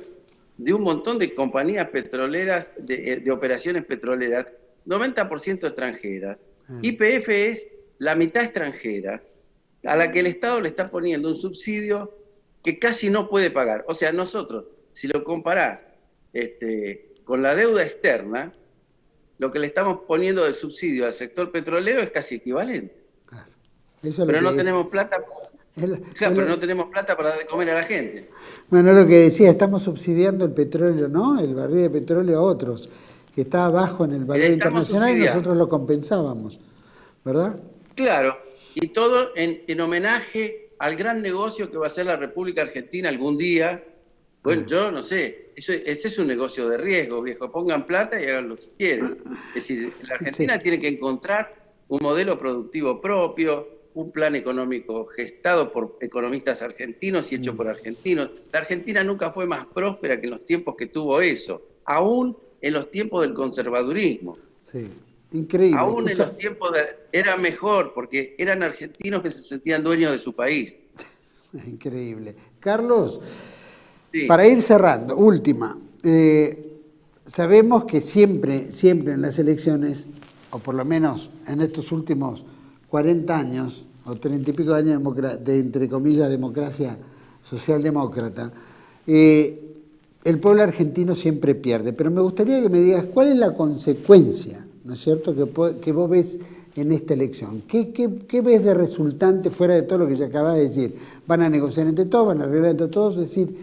de un montón de compañías petroleras, de operaciones petroleras, 90% extranjeras. YPF es la mitad extranjera, a la que el Estado le está poniendo un subsidio que casi no puede pagar. O sea, nosotros, si lo comparás con la deuda externa, lo que le estamos poniendo de subsidio al sector petrolero es casi equivalente. claro. Eso es Pero lo no que tenemos plata. Claro, pero no tenemos plata para dar de comer a la gente. Bueno, es lo que decía, estamos subsidiando el petróleo, ¿no? El barril de petróleo a otros, que está abajo en el valor internacional y nosotros lo compensábamos, ¿verdad? Claro, y todo en homenaje al gran negocio que va a ser la República Argentina algún día. Bueno, yo no sé, ese es un negocio de riesgo, viejo. Pongan plata y háganlo si quieren. Es decir, la Argentina tiene que encontrar un modelo productivo propio, un plan económico gestado por economistas argentinos y hecho por argentinos. La Argentina nunca fue más próspera que en los tiempos que tuvo eso, aún en los tiempos del conservadurismo. Sí, increíble. Aún en los tiempos era mejor, porque eran argentinos que se sentían dueños de su país. Increíble. Carlos, sí. Para ir cerrando, última. Sabemos que siempre en las elecciones, o por lo menos en estos últimos 40 años, o 30 y pico de años de, entre comillas, democracia socialdemócrata, el pueblo argentino siempre pierde. Pero me gustaría que me digas cuál es la consecuencia, ¿no es cierto?, que vos ves en esta elección. ¿Qué ves de resultante fuera de todo lo que ya acabas de decir? ¿Van a negociar entre todos? ¿Van a arreglar entre todos? Es decir,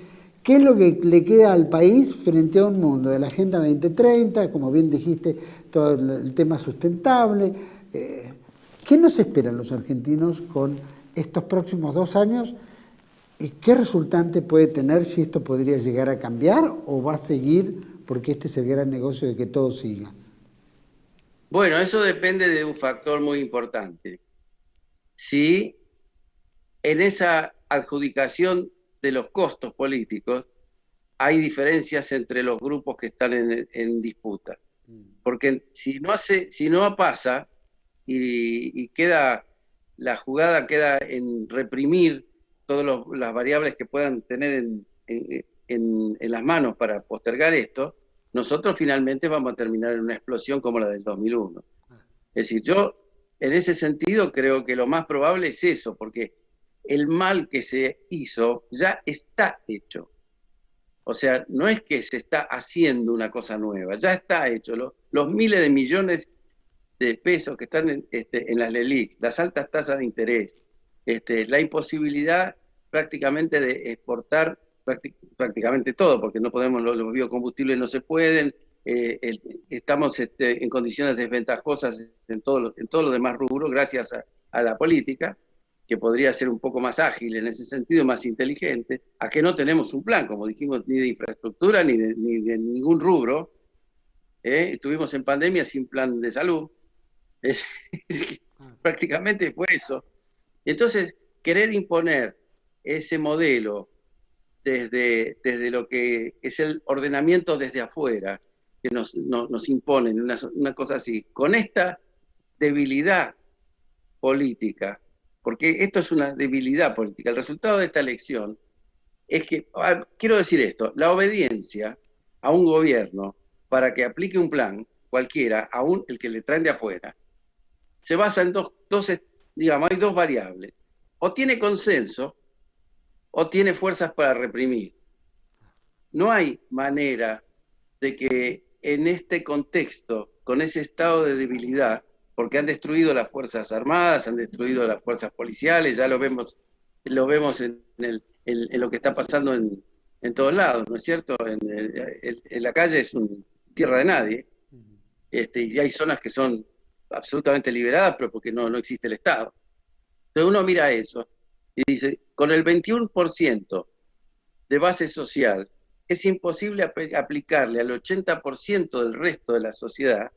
¿qué es lo que le queda al país frente a un mundo de la Agenda 2030, como bien dijiste, todo el tema sustentable? ¿Qué nos esperan los argentinos con estos próximos 2 años? ¿Y qué resultante puede tener si esto podría llegar a cambiar o va a seguir porque este es el gran negocio de que todo siga? Bueno, eso depende de un factor muy importante. Si en esa adjudicación de los costos políticos hay diferencias entre los grupos que están en disputa. Porque si no pasa y queda, la jugada queda en reprimir todas las variables que puedan tener en las manos para postergar esto, nosotros finalmente vamos a terminar en una explosión como la del 2001. Es decir, yo en ese sentido creo que lo más probable es eso, porque el mal que se hizo ya está hecho. O sea, no es que se está haciendo una cosa nueva, ya está hecho. Los miles de millones de pesos que están en las LELIQ, las altas tasas de interés, la imposibilidad prácticamente de exportar prácticamente todo, porque no podemos, los biocombustibles no se pueden, estamos en condiciones desventajosas en todos los demás rubros, gracias a la política, que podría ser un poco más ágil en ese sentido, más inteligente, a que no tenemos un plan, como dijimos, ni de infraestructura, ni de ningún rubro. Estuvimos en pandemia sin plan de salud. Prácticamente fue eso. Entonces, querer imponer ese modelo desde lo que es el ordenamiento desde afuera, que nos imponen una cosa así, con esta debilidad política, porque esto es una debilidad política. El resultado de esta elección es que, quiero decir esto, la obediencia a un gobierno para que aplique un plan, cualquiera, aún el que le traen de afuera, se basa en digamos, hay dos variables. O tiene consenso, o tiene fuerzas para reprimir. No hay manera de que en este contexto, con ese estado de debilidad, porque han destruido las Fuerzas Armadas, han destruido las fuerzas policiales, ya lo vemos en lo que está pasando en todos lados, ¿no es cierto? En la calle es tierra de nadie, y hay zonas que son absolutamente liberadas, pero porque no existe el Estado. Entonces uno mira eso y dice, con el 21% de base social, es imposible aplicarle al 80% del resto de la sociedad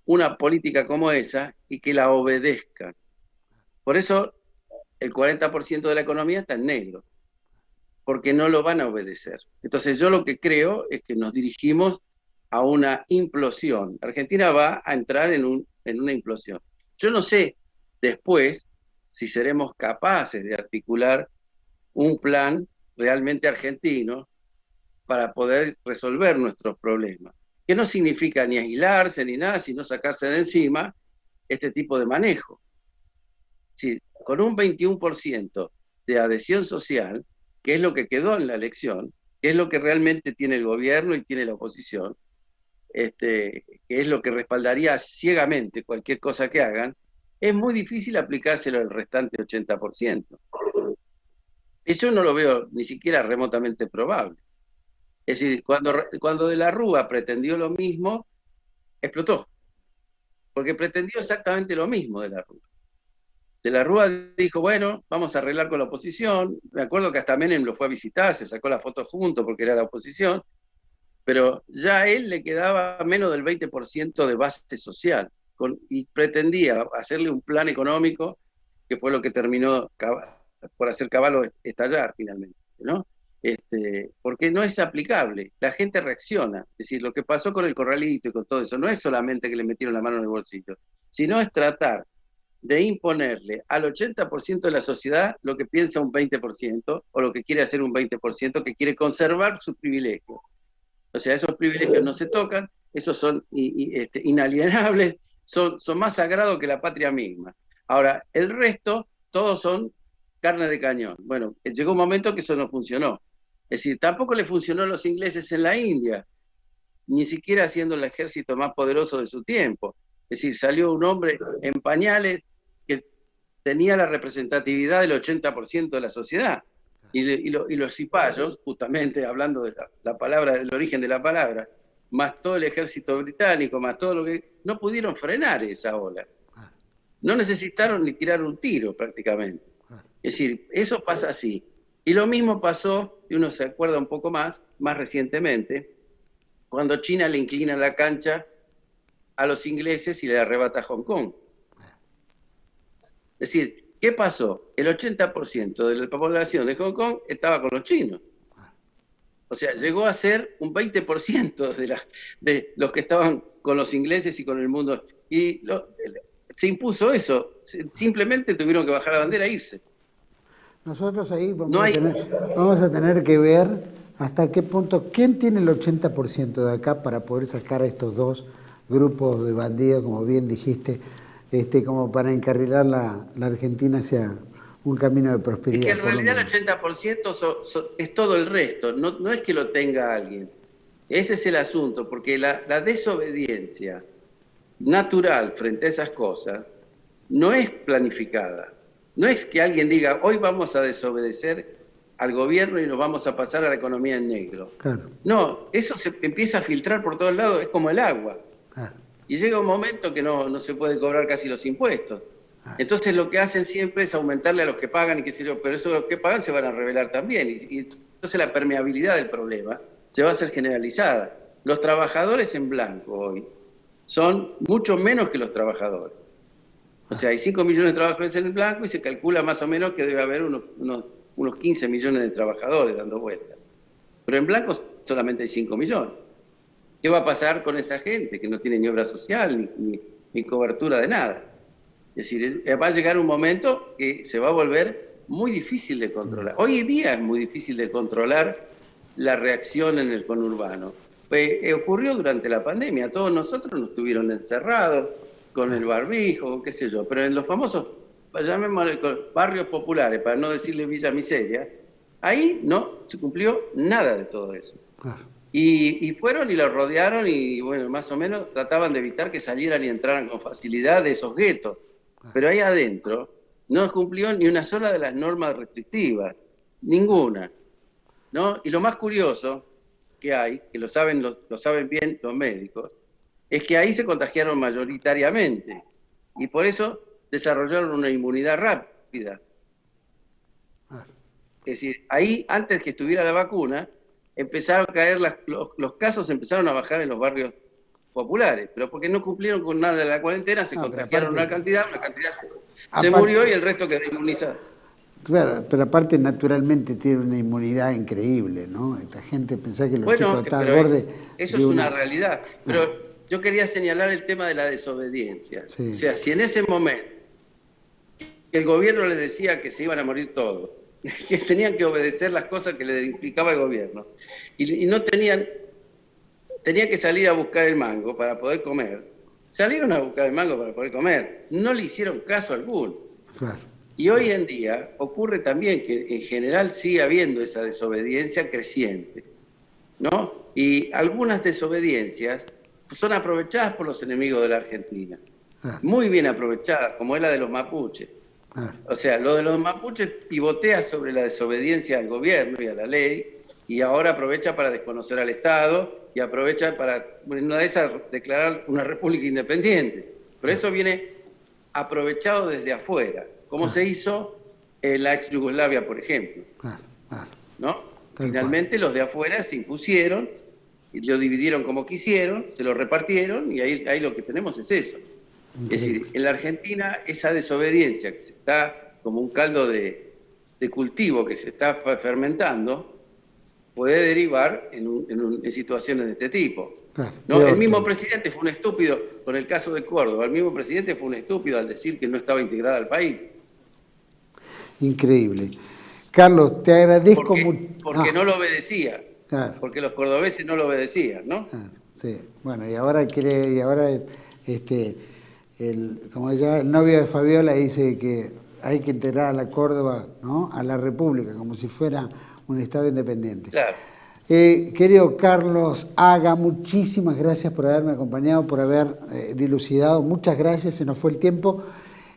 una política como esa y que la obedezcan. Por eso el 40% de la economía está en negro, porque no lo van a obedecer. Entonces yo lo que creo es que nos dirigimos a una implosión. Argentina va a entrar en una implosión. Yo no sé después si seremos capaces de articular un plan realmente argentino para poder resolver nuestros problemas, que no significa ni aislarse ni nada, sino sacarse de encima este tipo de manejo. Sí, con un 21% de adhesión social, que es lo que quedó en la elección, que es lo que realmente tiene el gobierno y tiene la oposición, que es lo que respaldaría ciegamente cualquier cosa que hagan, es muy difícil aplicárselo al restante 80%. Eso no lo veo ni siquiera remotamente probable. Es decir, cuando De la Rúa pretendió lo mismo, explotó, porque pretendió exactamente lo mismo De la Rúa. De la Rúa dijo, bueno, vamos a arreglar con la oposición. Me acuerdo que hasta Menem lo fue a visitar, se sacó la foto junto porque era la oposición, pero ya a él le quedaba menos del 20% de base social y pretendía hacerle un plan económico que fue lo que terminó por hacer Caballo estallar finalmente, ¿no? Porque no es aplicable, la gente reacciona. Es decir, lo que pasó con el corralito y con todo eso, no es solamente que le metieron la mano en el bolsillo, sino es tratar de imponerle al 80% de la sociedad lo que piensa un 20% o lo que quiere hacer un 20% que quiere conservar sus privilegios. O sea, esos privilegios no se tocan, esos son inalienables, son más sagrados que la patria misma. Ahora, el resto, todos son carne de cañón. Bueno, llegó un momento que eso no funcionó. Es decir, tampoco le funcionó a los ingleses en la India, ni siquiera siendo el ejército más poderoso de su tiempo. Es decir, salió un hombre en pañales que tenía la representatividad del 80% de la sociedad. Y los cipayos, justamente hablando de la palabra, del origen de la palabra, más todo el ejército británico, más todo lo que... no pudieron frenar esa ola. No necesitaron ni tirar un tiro prácticamente. Es decir, eso pasa así. Y lo mismo pasó, y uno se acuerda un poco más recientemente, cuando China le inclina la cancha a los ingleses y le arrebata Hong Kong. Es decir, ¿qué pasó? El 80% de la población de Hong Kong estaba con los chinos. O sea, llegó a ser un 20% de los que estaban con los ingleses y con el mundo. Y se impuso eso. Simplemente tuvieron que bajar la bandera e irse. Nosotros ahí vamos a tener que ver hasta qué punto, ¿quién tiene el 80% de acá para poder sacar a estos dos grupos de bandidos, como bien dijiste, como para encarrilar la Argentina hacia un camino de prosperidad? Es que en realidad el 80% es todo el resto, no es que lo tenga alguien. Ese es el asunto, porque la desobediencia natural frente a esas cosas no es planificada. No es que alguien diga, hoy vamos a desobedecer al gobierno y nos vamos a pasar a la economía en negro. Claro. No, eso se empieza a filtrar por todos lados, es como el agua. Claro. Y llega un momento que no se puede cobrar casi los impuestos. Entonces lo que hacen siempre es aumentarle a los que pagan y qué sé yo, pero esos los que pagan se van a rebelar también. Y entonces la permeabilidad del problema se va a hacer generalizada. Los trabajadores en blanco hoy son mucho menos que los trabajadores. O sea, hay 5 millones de trabajadores en el blanco y se calcula más o menos que debe haber unos 15 millones de trabajadores dando vueltas. Pero en blanco solamente hay 5 millones. ¿Qué va a pasar con esa gente que no tiene ni obra social ni cobertura de nada? Es decir, va a llegar un momento que se va a volver muy difícil de controlar. Hoy en día es muy difícil de controlar la reacción en el conurbano. Ocurrió durante la pandemia, todos nosotros nos tuvieron encerrados con el barbijo, qué sé yo, pero en los famosos, llamémosle barrios populares, para no decirle Villa Miseria, ahí no se cumplió nada de todo eso. Claro. Y fueron y los rodearon y, bueno, más o menos trataban de evitar que salieran y entraran con facilidad de esos guetos. Pero ahí adentro no cumplió ni una sola de las normas restrictivas, ninguna, ¿no? Y lo más curioso que hay, que lo saben bien los médicos, es que ahí se contagiaron mayoritariamente y por eso desarrollaron una inmunidad rápida. Es decir, ahí, antes que estuviera la vacuna, empezaron a caer los casos empezaron a bajar en los barrios populares, pero porque no cumplieron con nada de la cuarentena, se contagiaron una cantidad se murió y el resto quedó inmunizado. Claro, pero aparte naturalmente tiene una inmunidad increíble, ¿no? Esta gente pensaba que los chicos estaban al borde. Eso es una realidad. Pero yo quería señalar el tema de la desobediencia. Sí. O sea, si en ese momento el gobierno les decía que se iban a morir todos, que tenían que obedecer las cosas que les implicaba el gobierno, y no tenían que salir a buscar el mango para poder comer. Salieron a buscar el mango para poder comer. No le hicieron caso alguno. Claro. Y hoy en día ocurre también que en general sigue habiendo esa desobediencia creciente, ¿no? Y algunas desobediencias son aprovechadas por los enemigos de la Argentina. Muy bien aprovechadas, como es la de los mapuches. O sea, lo de los mapuches pivotea sobre la desobediencia al gobierno y a la ley, y ahora aprovecha para desconocer al Estado y aprovecha para, en una de esas, declarar una república independiente. Pero eso viene aprovechado desde afuera, como se hizo en la ex Yugoslavia, por ejemplo. ¿No? Finalmente los de afuera se impusieron, y lo dividieron como quisieron, se lo repartieron, y ahí lo que tenemos es eso. Es decir, en la Argentina esa desobediencia, que está como un caldo de cultivo que se está fermentando, puede derivar en situaciones de este tipo. ¿No? El mismo presidente fue un estúpido, con el caso de Córdoba, el mismo presidente fue un estúpido al decir que no estaba integrada al país. Increíble. Carlos, te agradezco mucho. Porque no lo obedecía. Claro. Porque los cordobeses no lo obedecían, ¿no? Sí. Bueno, y ahora como ya el novio de Fabiola dice que hay que integrar a la Córdoba, ¿no?, a la República, como si fuera un Estado independiente. Claro. Querido Carlos Haga, muchísimas gracias por haberme acompañado, por haber dilucidado. Muchas gracias, se nos fue el tiempo.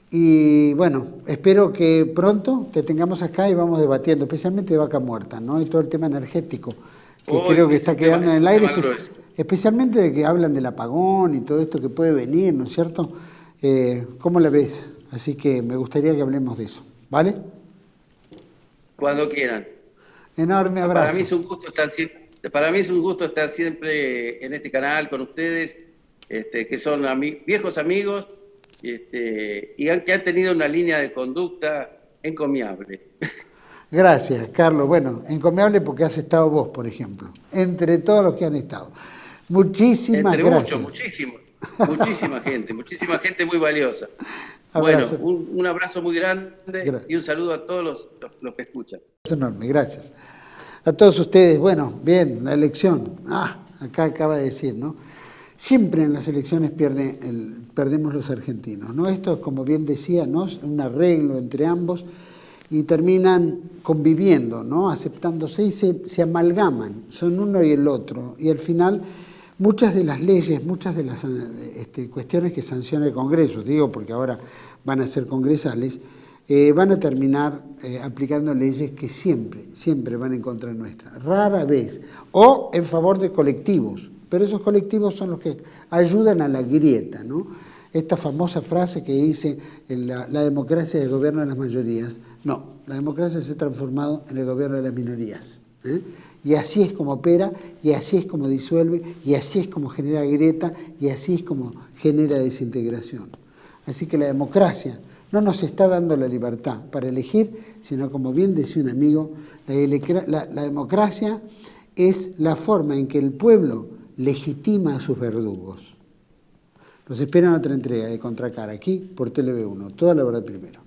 Y bueno, espero que pronto te tengamos acá y vamos debatiendo, especialmente de Vaca Muerta, ¿no? Y todo el tema energético, que creo que está quedando en el aire, especialmente de que hablan del apagón y todo esto que puede venir, ¿no es cierto? ¿Cómo la ves? Así que me gustaría que hablemos de eso, ¿vale? Cuando quieran. Enorme abrazo. Para mí es un gusto estar siempre en este canal con ustedes, que son viejos amigos, y que han tenido una línea de conducta encomiable. Gracias, Carlos. Bueno, encomiable porque has estado vos, por ejemplo, entre todos los que han estado. Muchísimas gracias. Muchísima gente muy valiosa. Abrazo. Bueno, un abrazo muy grande y un saludo a todos los que escuchan. Es enorme, gracias. A todos ustedes, bueno, bien, la elección. Acá acaba de decir, ¿no? Siempre en las elecciones perdemos los argentinos, ¿no? Esto es, como bien decía, ¿no?, un arreglo entre ambos y terminan conviviendo, ¿no?, aceptándose y se amalgaman, son uno y el otro. Y al final, muchas de las leyes, muchas de las cuestiones que sanciona el Congreso, digo porque ahora van a ser congresales, van a terminar aplicando leyes que siempre van en contra nuestra, rara vez, o en favor de colectivos, pero esos colectivos son los que ayudan a la grieta, ¿no? Esta famosa frase que dice la democracia es el gobierno de las mayorías, no, la democracia se ha transformado en el gobierno de las minorías, y así es como opera, y así es como disuelve, y así es como genera grieta, y así es como genera desintegración. Así que la democracia no nos está dando la libertad para elegir, sino, como bien decía un amigo, la democracia es la forma en que el pueblo legitima a sus verdugos. Los espero en otra entrega de Contracara, aquí por TLV1. Toda la verdad primero.